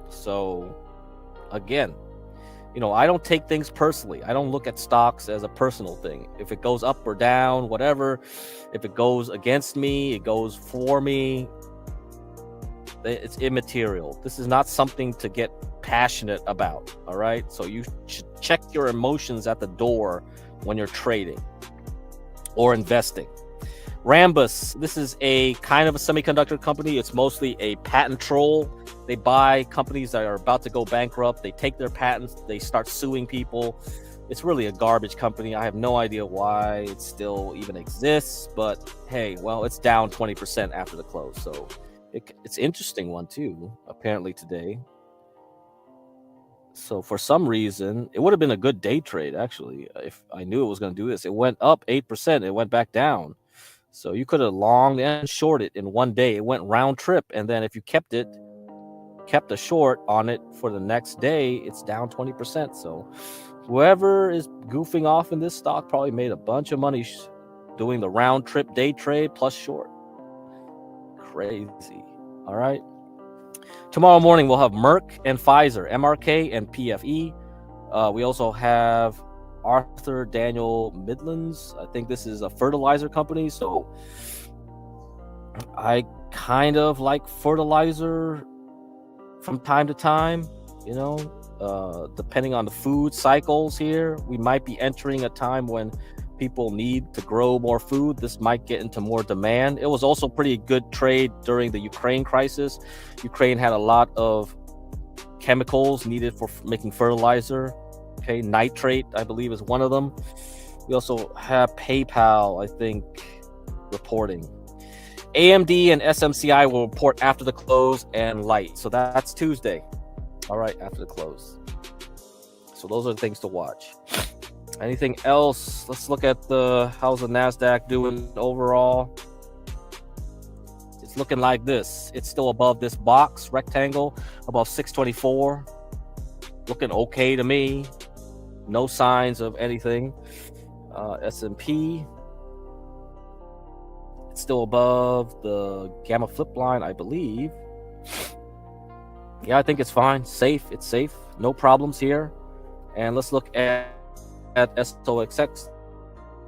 So again, I don't take things personally. I don't look at stocks as a personal thing. If it goes up or down, whatever, if it goes against me, it goes for me, it's immaterial. This is not something to get passionate about. All right, so you should check your emotions at the door when you're trading or investing. Rambus, this is a kind of a semiconductor company. It's mostly a patent troll. They buy companies that are about to go bankrupt. They take their patents. They start suing people. It's really a garbage company. I have no idea why it still even exists. But hey, well, it's down 20% after the close. So it's an interesting one too, apparently today. So for some reason, it would have been a good day trade, actually, if I knew it was going to do this. It went up 8%. It went back down. So you could have longed and shorted in one day. It went round trip. And then if you kept a short on it for the next day, it's down 20%. So whoever is goofing off in this stock probably made a bunch of money doing the round trip day trade plus short. Crazy. All right. Tomorrow morning, we'll have Merck and Pfizer, MRK and PFE. We also have Arthur Daniel Midlands. I think this is a fertilizer company. So I kind of like fertilizer from time to time, you know, depending on the food cycles here. We might be entering a time when people need to grow more food. This might get into more demand. It was also pretty good trade during the Ukraine crisis. Ukraine had a lot of chemicals needed for making fertilizer. Okay, nitrate, I believe, is one of them. We also have PayPal, I think, reporting. AMD and SMCI will report after the close, and Light. So that's Tuesday. All right, after the close. So those are the things to watch. Anything else? Let's look at how's the NASDAQ doing overall. It's looking like this. It's still above this box rectangle, above 624. Looking okay to me. No signs of anything. S&P. It's still above the gamma flip line, I believe. Yeah, I think it's fine. Safe. It's safe. No problems here. And let's look at SOXX.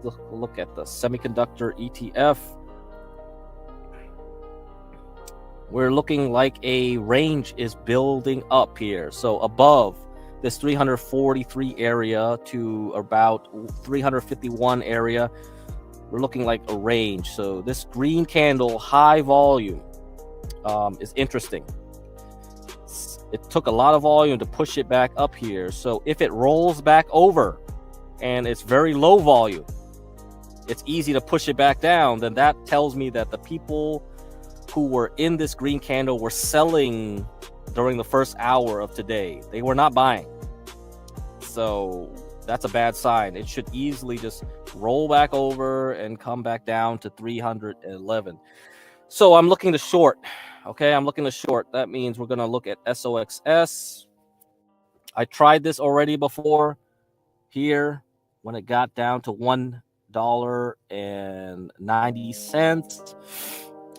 Look at the semiconductor ETF. We're looking like a range is building up here. So above this 343 area to about 351 area, we're looking like a range. So this green candle, high volume, is interesting. It took a lot of volume to push it back up here. So if it rolls back over and it's very low volume, it's easy to push it back down, then that tells me that the people who were in this green candle were selling during the first hour of today. They were not buying. So that's a bad sign. It should easily just roll back over and come back down to 311. So I'm looking to short. Okay, I'm looking to short. That means we're going to look at SOXS. I tried this already before here when it got down to $1.90.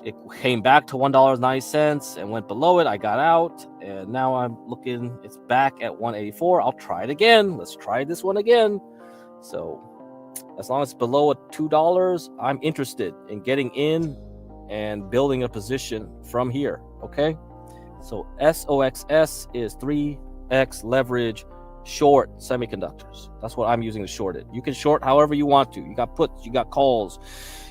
It came back to $1.90 and went below it. I got out, and now I'm looking. It's back at 184. I'll try it again. Let's try this one again. So as long as it's below $2, I'm interested in getting in and building a position from here. Okay, so SOXS is 3x leverage short semiconductors. That's what I'm using to short it. You can short however you want to. You got puts, you got calls.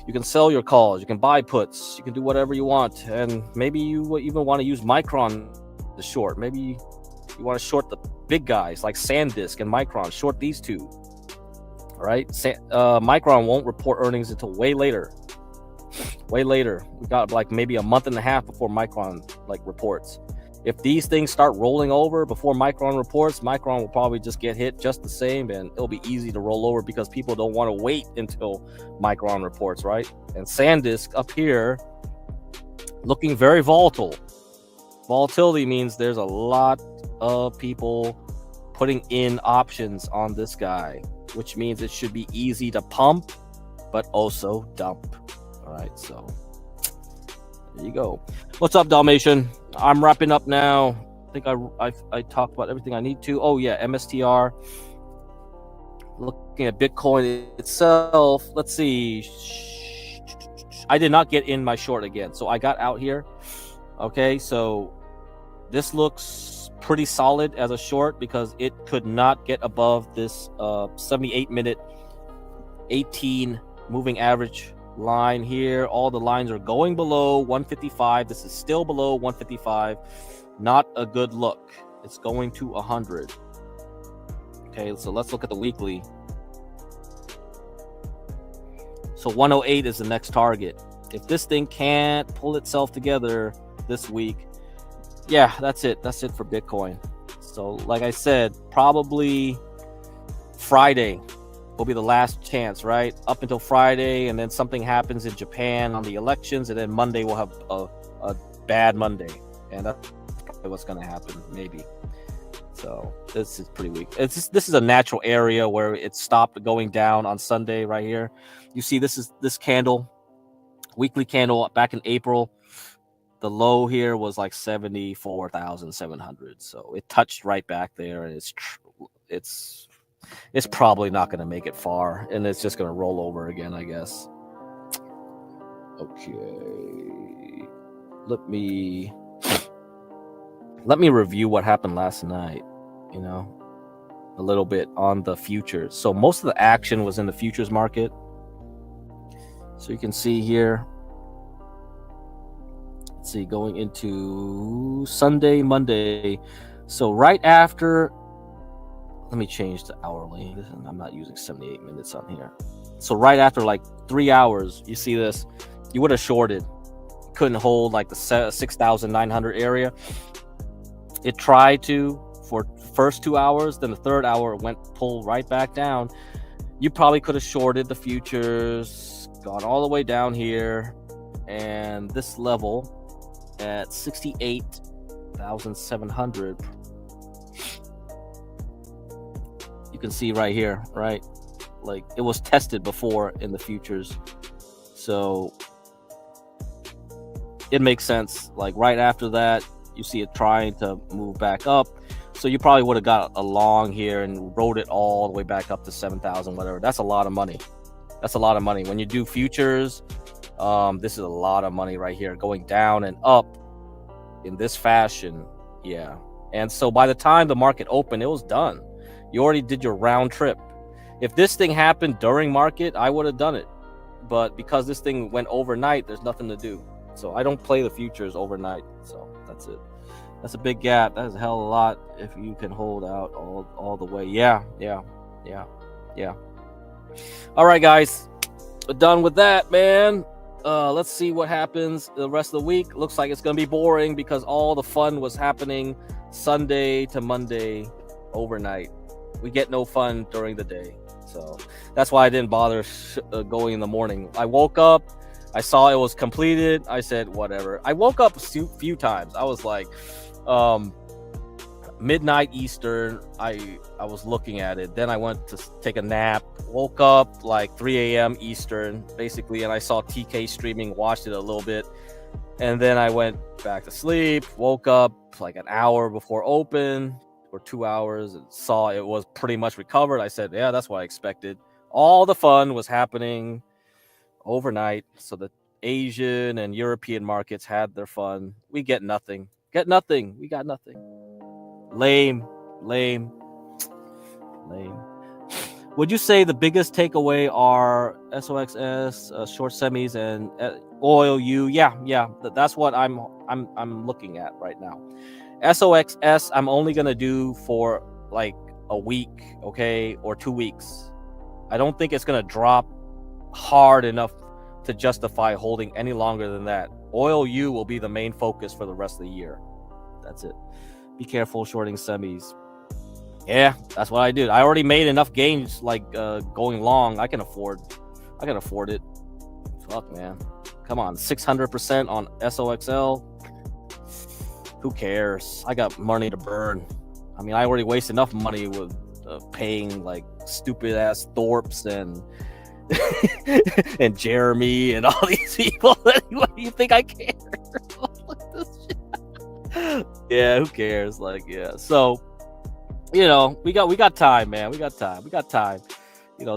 You can sell your calls. You can buy puts. You can do whatever you want. And maybe you even want to use Micron to short. Maybe you want to short the big guys like SanDisk and Micron. Short these two. All right. Micron won't report earnings until way later. Way later. We got like maybe a month and a half before Micron reports. If these things start rolling over before Micron reports, Micron will probably just get hit just the same, and it'll be easy to roll over because people don't want to wait until Micron reports, right? And SanDisk up here looking very volatile. Volatility means there's a lot of people putting in options on this guy, which means it should be easy to pump, but also dump. All right, so there you go. What's up, Dalmatian? I'm wrapping up now. I think I talked about everything I need to. Oh yeah, MSTR. Looking at Bitcoin itself. Let's see. I did not get in my short again, so I got out here. Okay, so this looks pretty solid as a short because it could not get above this 78-minute 18 moving average line here. All the lines are going below 155. This is still below 155. Not a good look. It's going to 100. Okay, so let's look at the weekly. So 108 is the next target. If this thing can't pull itself together this week, yeah, that's it. That's it for Bitcoin. So like I said, probably Friday will be the last chance, right? Up until Friday, and then something happens in Japan on the elections, and then Monday we'll have a bad Monday. And that's probably what's going to happen, maybe. So this is pretty weak. This is a natural area where it stopped going down on Sunday right here. You see, this candle, weekly candle back in April. The low here was like 74,700. So it touched right back there, and it's probably not going to make it far, and it's just going to roll over again, I guess. Okay, let me review what happened last night, a little bit on the futures. So most of the action was in the futures market. So you can see here, let's see, going into Sunday, Monday. So right after, let me change to hourly. I'm not using 78 minutes on here. So right after like 3 hours, you see this, you would have shorted. Couldn't hold like the 6,900 area. It tried to for first 2 hours, then the third hour it pulled right back down. You probably could have shorted the futures, gone all the way down here, and this level at 68,700. You can see right here, right? Like it was tested before in the futures. So it makes sense. Like right after that, you see it trying to move back up. So you probably would have got a long here and rode it all the way back up to 7,000, whatever. That's a lot of money. That's a lot of money. When you do futures, this is a lot of money right here, going down and up in this fashion. Yeah. And so by the time the market opened, it was done. You already did your round trip. If this thing happened during market, I would have done it. But because this thing went overnight, there's nothing to do. So I don't play the futures overnight. So that's it. That's a big gap. That is a hell of a lot if you can hold out all the way. Yeah. All right, guys. We're done with that, man. Let's see what happens the rest of the week. Looks like it's going to be boring because all the fun was happening Sunday to Monday overnight. We get no fun during the day. So that's why I didn't bother going in the morning. I woke up. I saw it was completed. I said, whatever. I woke up a few times. I was like, midnight Eastern. I was looking at it. Then I went to take a nap. Woke up like 3 a.m. Eastern, basically. And I saw TK streaming, watched it a little bit. And then I went back to sleep. Woke up like an hour before open, or 2 hours, and saw it was pretty much recovered. I said, yeah, that's what I expected. All the fun was happening overnight. So the Asian and European markets had their fun. We get nothing. We got nothing. Lame. Would you say the biggest takeaway are SOXS, short semis, and UwU? Yeah. That's what I'm looking at right now. SOXS, I'm only gonna do for like a week, okay, or 2 weeks. I don't think it's gonna drop hard enough to justify holding any longer than that. UwU will be the main focus for the rest of the year. That's it. Be careful shorting semis. Yeah, that's what I did. I already made enough gains, like going long. I can afford it. Fuck, man. Come on, 600% on SOXL. Who cares? I got money to burn. I mean, I already waste enough money with paying like stupid ass Thorpes and and Jeremy and all these people. What do you think I care? Yeah, who cares? Like, yeah. So, we got time, man. We got time.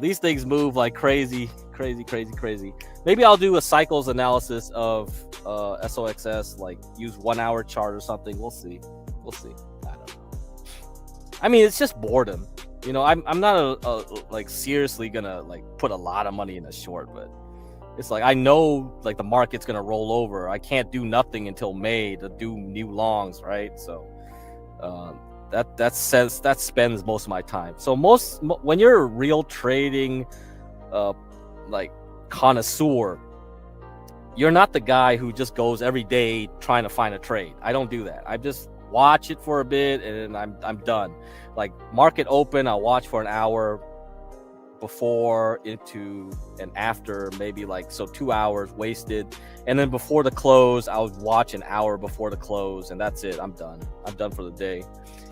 These things move like crazy. Maybe I'll do a cycles analysis of SOXS, like use 1 hour chart or something. We'll see. I don't know. I mean, it's just boredom. I'm not like seriously gonna like put a lot of money in a short, but It's like I know like the market's gonna roll over. I can't do nothing until May to do new longs, right? So that spends most of my time. So when you're a real trading like connoisseur, you're not the guy who just goes every day trying to find a trade. I don't do that. I just watch it for a bit and I'm done. Like market open, I'll watch for an hour before, into, and after, maybe like, so 2 hours wasted. And then before the close, I'll watch an hour before the close, and that's it. I'm done for the day.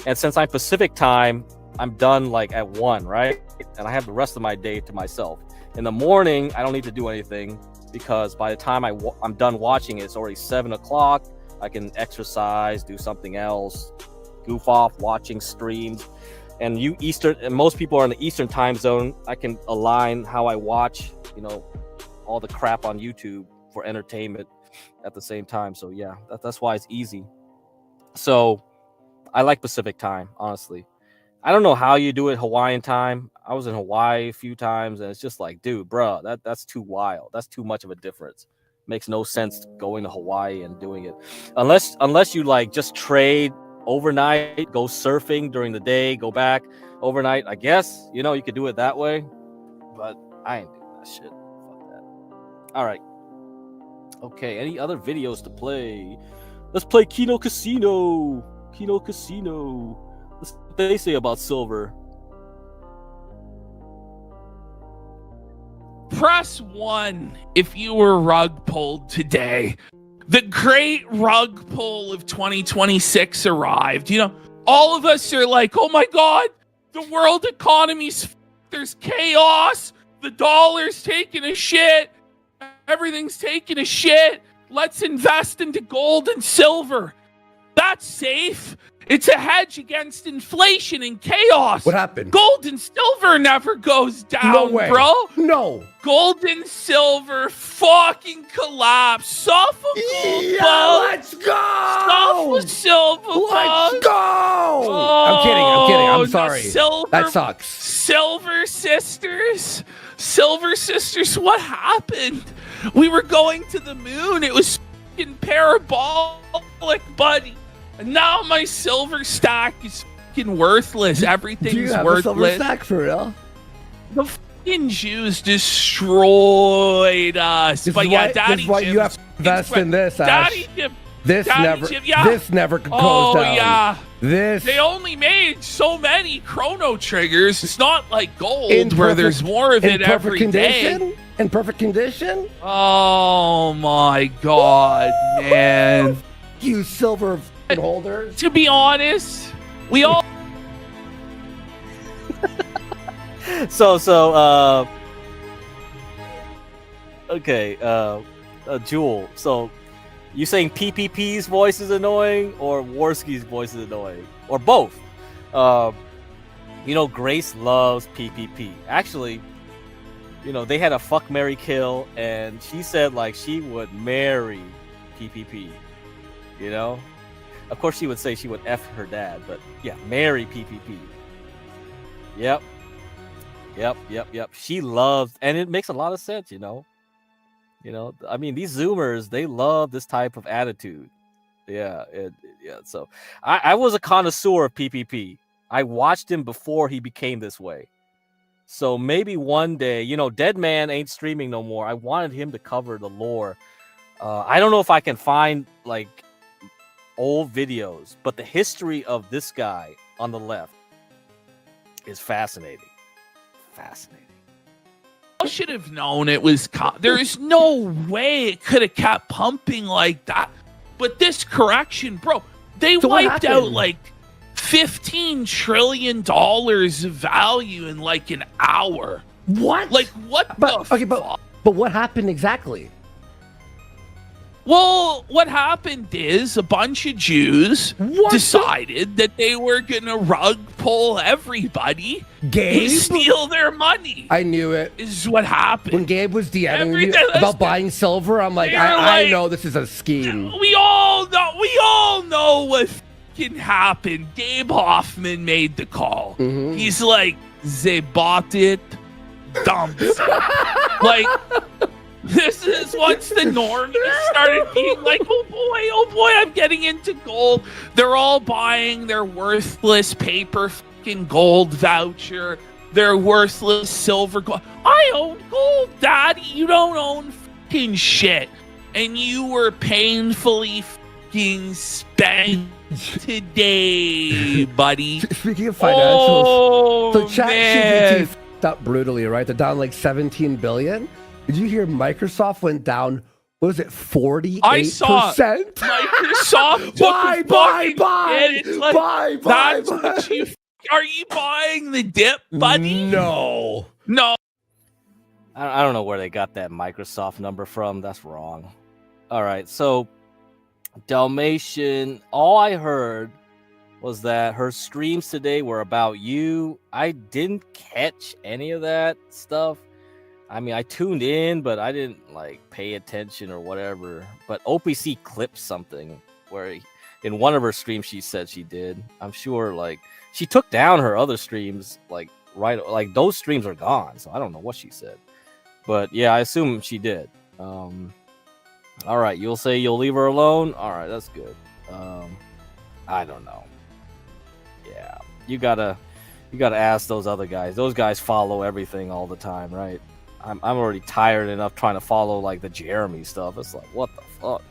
And since I'm Pacific time, I'm done like at 1, right? And I have the rest of my day to myself. In the morning, I don't need to do anything, because by the time I'm done watching it, it's already 7 o'clock. I can exercise, do something else, goof off watching streams. And most people are in the Eastern time zone. I can align how I watch, all the crap on YouTube for entertainment at the same time. So yeah, that's why it's easy. So I like Pacific time, honestly. I don't know how you do it Hawaiian time. I was in Hawaii a few times, and it's just like, dude, bro, that's too wild. That's too much of a difference. Makes no sense going to Hawaii and doing it, unless you like just trade overnight, go surfing during the day, go back overnight. I guess you could do it that way, but I ain't doing that shit. Fuck that. All right. Okay. Any other videos to play? Let's play Kino Casino. Let's see what they say about silver. Press 1 if you were rug pulled today. The great rug pull of 2026 arrived. All of us are like, oh my God, the world economy's there's chaos. The dollar's taking a shit. Everything's taking a shit. Let's invest into gold and silver. That's safe. It's a hedge against inflation and chaos. What happened? Gold and silver never goes down, No way. bro. No. Gold and silver fucking collapse. Soft for gold, Let's go. Soft for silver, Let's go. Oh, I'm kidding. I'm sorry. That sucks. Silver sisters, what happened? We were going to the moon. It was fucking parabolic, buddy. And now my silver stack is fucking worthless. Everything's Do you have worthless. a silver stack for real? The fucking Jews destroyed us. This is why you have to invest in this, Ash. Daddy Jim. This never goes down. Yeah. This. They only made so many chrono triggers. It's not like gold where there's more of it every day. In perfect condition? Oh my God, man. You silver holders. To be honest, we all. Okay, Jewel. So, you saying PPP's voice is annoying, or Worski's voice is annoying, or both? Grace loves PPP. Actually, they had a fuck, marry, kill, and she said like she would marry PPP. Of course she would say she would F her dad, but yeah, marry PPP. Yep. She loves, and it makes a lot of sense, I mean, these Zoomers, they love this type of attitude. Yeah. So I was a connoisseur of PPP. I watched him before he became this way. So maybe one day, Dead Man ain't streaming no more. I wanted him to cover the lore. I don't know if I can find like old videos, but the history of this guy on the left is fascinating. I should have known it was. There is no way it could have kept pumping like that. But this correction, bro, they wiped out like $15 trillion of value in like an hour. What? Like what? But what happened exactly? Well, what happened is a bunch of Jews decided that they were going to rug pull everybody and steal their money. I knew it. Is what happened. When Gabe was DMing me about buying silver, I'm like, I know this is a scheme. We all know what fucking happened. Gabe Hoffman made the call. Mm-hmm. He's like, they bought it, dumped it. Like, This is once the normies started being like, oh boy, I'm getting into gold. They're all buying their worthless paper fucking gold voucher, their worthless silver gold. I own gold, Daddy. You don't own fucking shit. And you were painfully fucking spent today, buddy. Speaking of financials, so man. CtC f***ed up brutally, right? They're down like 17 billion. Did you hear Microsoft went down? What was it, 48%? I saw Microsoft. Buy. Are you buying the dip, buddy? No. I don't know where they got that Microsoft number from. That's wrong. All right, so Dalmatian, all I heard was that her streams today were about you. I didn't catch any of that stuff. I mean, I tuned in, but I didn't like pay attention or whatever. But OPC clipped something where in one of her streams she said she did. I'm sure like she took down her other streams like those streams are gone. So I don't know what she said. But yeah, I assume she did. All right, you'll say you'll leave her alone. All right, that's good. I don't know. Yeah, you gotta ask those other guys. Those guys follow everything all the time, right? I'm already tired enough trying to follow like the Jeremy stuff. It's like, what the fuck?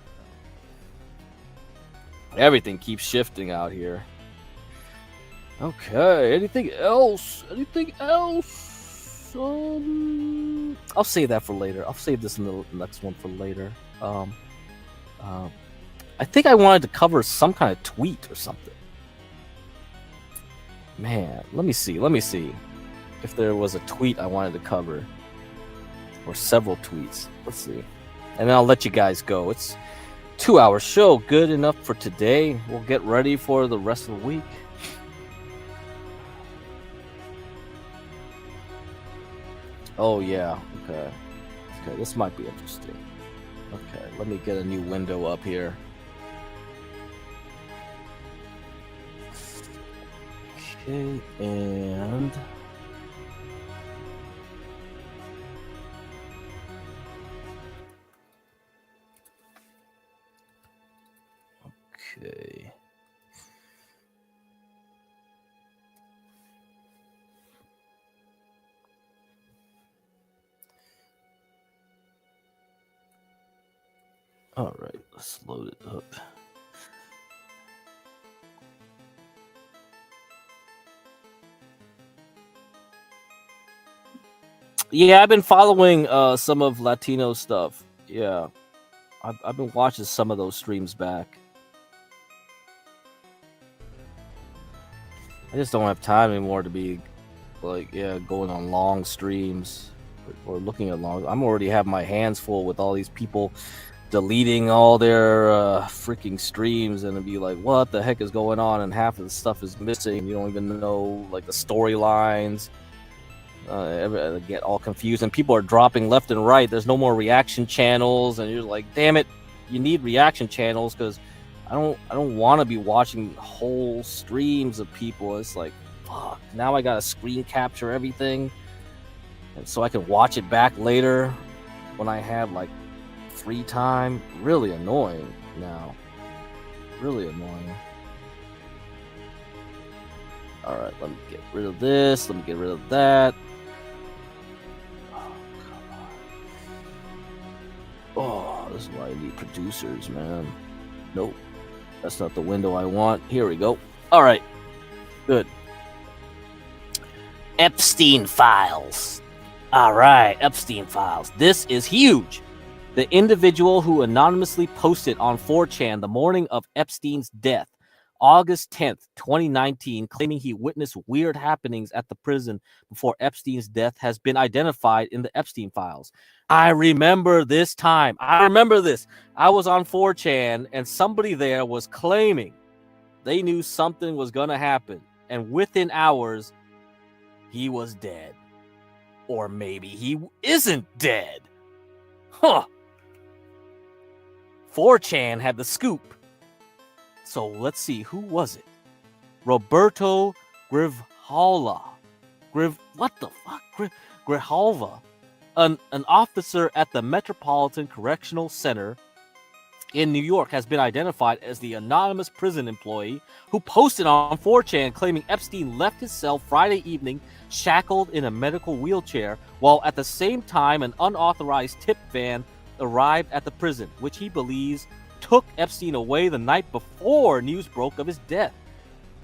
Everything keeps shifting out here. Okay, anything else? I'll save that for later. I'll save this in the next one for later. I think I wanted to cover some kind of tweet or something. Man, let me see if there was a tweet I wanted to cover, or several tweets. Let's see, and then I'll let you guys go. It's 2-hour show, good enough for today. We'll get ready for the rest of the week. Oh yeah, okay, this might be interesting. Okay, let me get a new window up here. Okay, and okay. All right, let's load it up. Yeah, I've been following some of Latino stuff. Yeah, I've been watching some of those streams back. I just don't have time anymore to be like, going on long streams or looking at long. I'm already have my hands full with all these people deleting all their freaking streams, and it'd be like, what the heck is going on? And half of the stuff is missing. You don't even know like the storylines. I get all confused, and people are dropping left and right. There's no more reaction channels, and you're like, damn it, you need reaction channels because I don't want to be watching whole streams of people. It's like, fuck, now I gotta screen capture everything, and so I can watch it back later when I have like free time. Really annoying now. Really annoying. All right, let me get rid of this. Let me get rid of that. Oh, this is why I need producers, man. Nope. That's not the window I want. Here we go. All right. Good. Epstein Files. All right, Epstein Files. This is huge. The individual who anonymously posted on 4chan the morning of Epstein's death, August 10th, 2019, claiming he witnessed weird happenings at the prison before Epstein's death, has been identified in the Epstein Files. I remember this time. I remember this. I was on 4chan and somebody there was claiming they knew something was going to happen. And within hours, he was dead. Or maybe he isn't dead. Huh. 4chan had the scoop. So let's see, who was it? Roberto Grijalva. What the fuck? Grijalva. An officer at the Metropolitan Correctional Center in New York has been identified as the anonymous prison employee who posted on 4chan claiming Epstein left his cell Friday evening shackled in a medical wheelchair, while at the same time an unauthorized tip van arrived at the prison, which he believes took Epstein away the night before news broke of his death.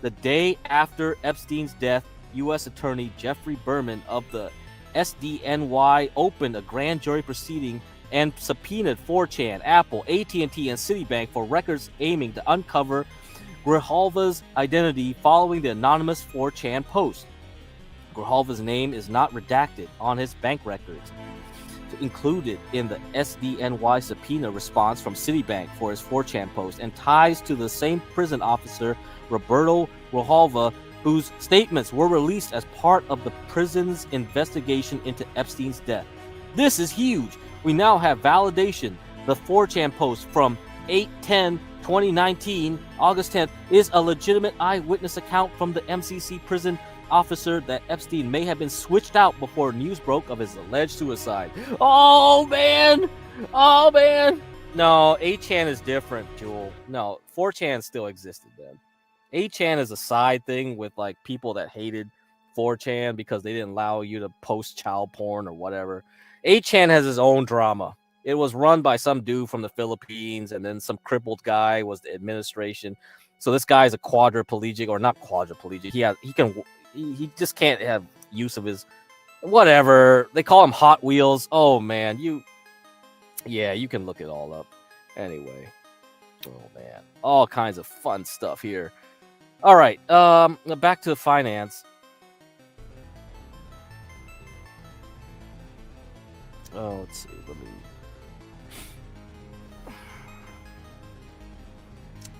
The day after Epstein's death, U.S. Attorney Jeffrey Berman of the SDNY opened a grand jury proceeding and subpoenaed 4chan, Apple, AT&T, and Citibank for records aiming to uncover Grijalva's identity following the anonymous 4chan post. Grijalva's name is not redacted on his bank records, included in the SDNY subpoena response from Citibank for his 4chan post, and ties to the same prison officer, Roberto Grijalva, whose statements were released as part of the prison's investigation into Epstein's death. This is huge. We now have validation. The 4chan post from 8/10/2019, August 10th, is a legitimate eyewitness account from the MCC prison officer that Epstein may have been switched out before news broke of his alleged suicide. Oh, man! Oh, man! No, 8chan is different, Jewel. No, 4chan still existed then. 8chan is a side thing with like people that hated 4chan because they didn't allow you to post child porn or whatever. 8chan has his own drama. It was run by some dude from the Philippines, and then some crippled guy was the administration. So this guy is a quadriplegic, or not quadriplegic. He just can't have use of his whatever. They call him Hot Wheels. Oh man, you can look it all up. Anyway, oh man, all kinds of fun stuff here. All right, back to finance. Oh, let's see. Let me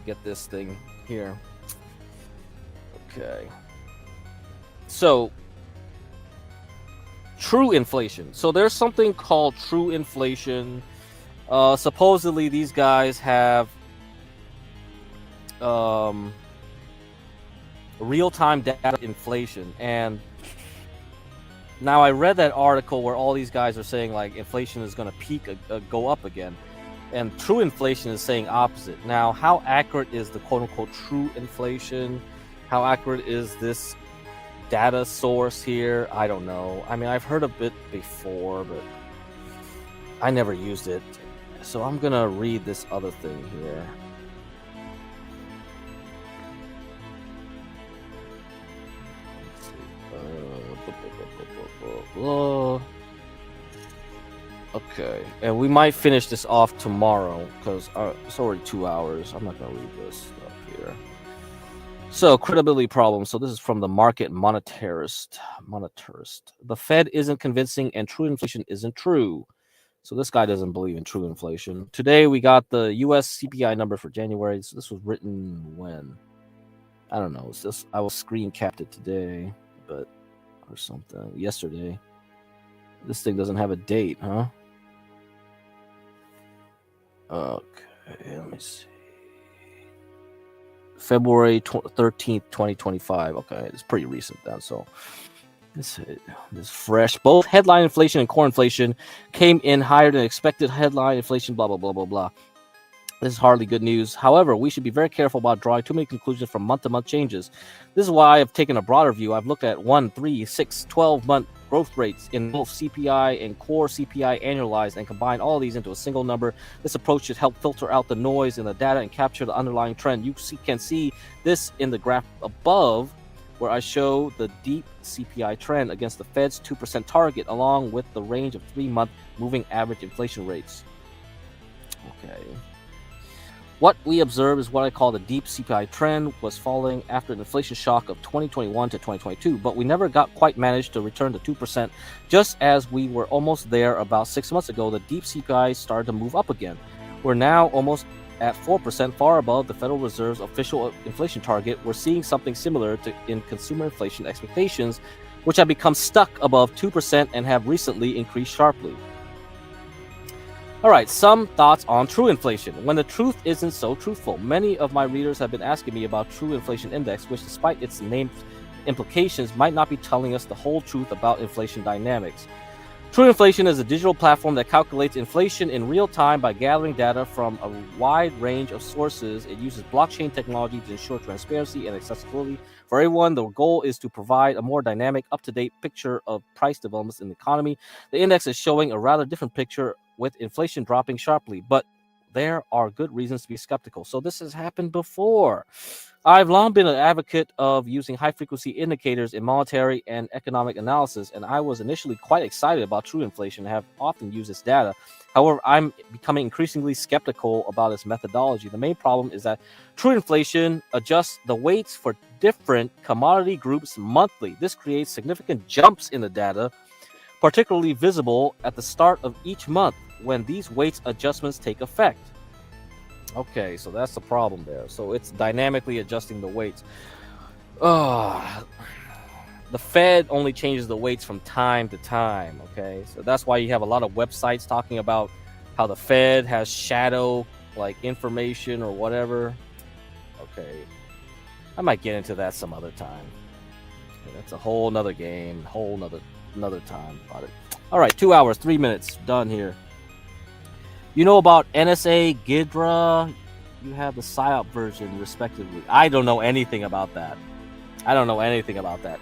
get this thing here. Okay. So, true inflation. So there's something called true inflation. Supposedly these guys have real-time data inflation, and now I read that article where all these guys are saying like inflation is going to peak, go up again, and true inflation is saying opposite. Now, how accurate is the quote-unquote true inflation? How accurate is this data source here? I don't know. I mean, I've heard of it before, but I never used it. So I'm going to read this other thing here. Okay, and we might finish this off tomorrow because it's already 2 hours. I'm not going to read this stuff here. So, credibility problems. So this is from the market monetarist. The Fed isn't convincing and true inflation isn't true. So this guy doesn't believe in true inflation. Today we got the U.S. CPI number for January. So this was written when? I don't know. It's just, I will screen capped it today, but or something yesterday. This thing doesn't have a date, huh? Okay, let me see. February 13th, 2025. Okay, it's pretty recent then. So this is fresh. Both headline inflation and core inflation came in higher than expected. Headline inflation, blah, blah, blah, blah, blah. This is hardly good news. However, we should be very careful about drawing too many conclusions from month-to-month changes. This is why I've taken a broader view. I've looked at 1, 3, 6, 12-month growth rates in both CPI and core CPI annualized and combine all these into a single number. This approach should help filter out the noise in the data and capture the underlying trend. You can see this in the graph above, where I show the deep CPI trend against the Fed's 2% target, along with the range of 3-month moving average inflation rates. Okay. What we observe is what I call the deep CPI trend was falling after an inflation shock of 2021 to 2022, but we never quite managed to return to 2%. Just as we were almost there about 6 months ago, the deep CPI started to move up again. We're now almost at 4%, far above the Federal Reserve's official inflation target. We're seeing something similar in consumer inflation expectations, which have become stuck above 2% and have recently increased sharply. All right, some thoughts on true inflation. When the truth isn't so truthful. Many of my readers have been asking me about True Inflation Index, which despite its named implications might not be telling us the whole truth about inflation dynamics. True Inflation is a digital platform that calculates inflation in real time by gathering data from a wide range of sources. It uses blockchain technology to ensure transparency and accessibility for everyone. The goal is to provide a more dynamic, up-to-date picture of price developments in the economy. The index is showing a rather different picture, with inflation dropping sharply, but there are good reasons to be skeptical. So this has happened before. I've long been an advocate of using high-frequency indicators in monetary and economic analysis, and I was initially quite excited about true inflation and have often used its data. However, I'm becoming increasingly skeptical about its methodology. The main problem is that true inflation adjusts the weights for different commodity groups monthly. This creates significant jumps in the data, particularly visible at the start of each month when these weights adjustments take effect. Okay, so that's the problem there. So it's dynamically adjusting the weights. The Fed only changes the weights from time to time, okay? So that's why you have a lot of websites talking about how the Fed has shadow like information or whatever. Okay. I might get into that some other time. Okay, that's a whole nother game, another time about it. All right, 2 hours, 3 minutes, done here. You know about NSA, Ghidra? You have the PSYOP version, respectively. I don't know anything about that.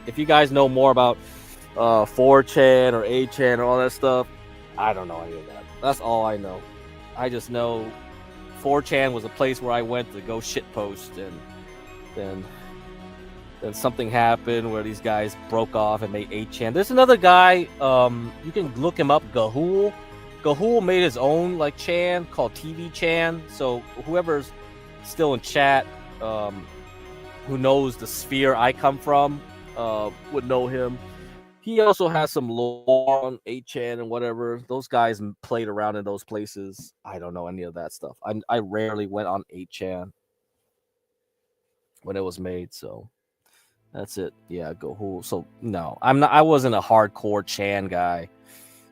If you guys know more about 4chan or 8chan or all that stuff, I don't know any of that. That's all I know. I just know 4chan was a place where I went to go shitpost, and then something happened where these guys broke off and made 8chan. There's another guy, you can look him up, Gahul. Gahul made his own like chan called TV Chan. So whoever's still in chat, who knows the sphere I come from, would know him. He also has some lore on 8chan and whatever. Those guys played around in those places. I don't know any of that stuff. I rarely went on 8chan when it was made, so that's it. Yeah, Gahul. So no, I wasn't a hardcore Chan guy.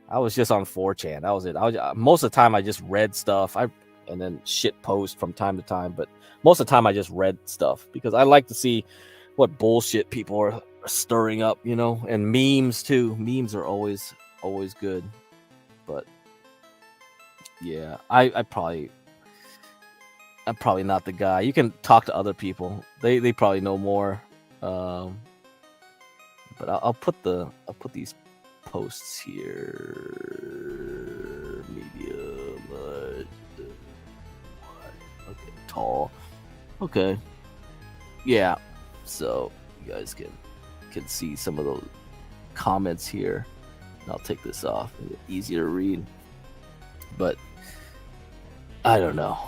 I was just on 4chan. That was it. Most of the time I just read stuff. And then shit post from time to time, but most of the time I just read stuff because I like to see what bullshit people are stirring up, you know, and memes too. Memes are always good. But yeah, I'm probably not the guy. You can talk to other people. They probably know more. But I'll put these posts here. Medium. Okay, tall. Okay. Yeah. So you guys can see some of those comments here. And I'll take this off. Easier to read. But I don't know.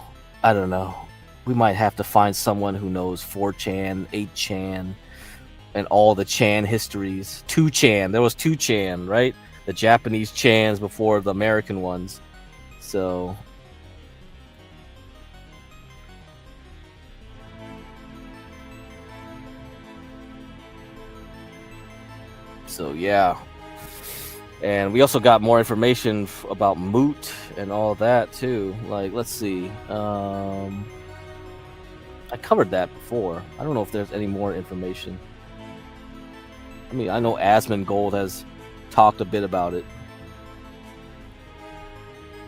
We might have to find someone who knows 4chan, 8chan, and all the Chan histories. 2chan. There was 2chan, right? The Japanese Chans before the American ones. So yeah. And we also got more information about Moot and all that too. Like, let's see. I covered that before. I don't know if there's any more information. I mean, I know Asmongold has talked a bit about it.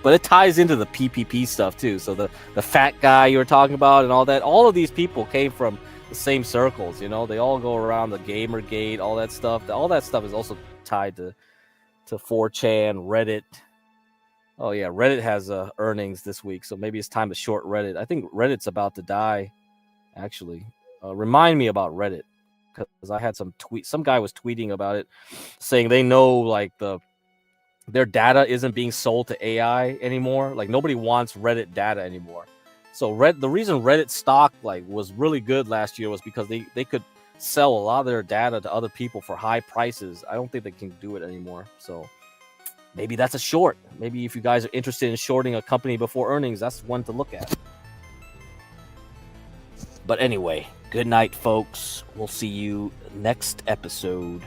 But it ties into the PPP stuff too. So the fat guy you were talking about and all that, all of these people came from the same circles, you know? They all go around the Gamergate, all that stuff. All that stuff is also tied to 4chan, Reddit. Oh yeah, Reddit has earnings this week, so maybe it's time to short Reddit. I think Reddit's about to die, actually. Remind me about Reddit. Because I had some guy was tweeting about it, saying they know like their data isn't being sold to AI anymore. Like nobody wants Reddit data anymore. So the reason Reddit stock like was really good last year was because they could sell a lot of their data to other people for high prices. I don't think they can do it anymore. So maybe that's a short. Maybe if you guys are interested in shorting a company before earnings, that's one to look at. But anyway, good night, folks. We'll see you next episode.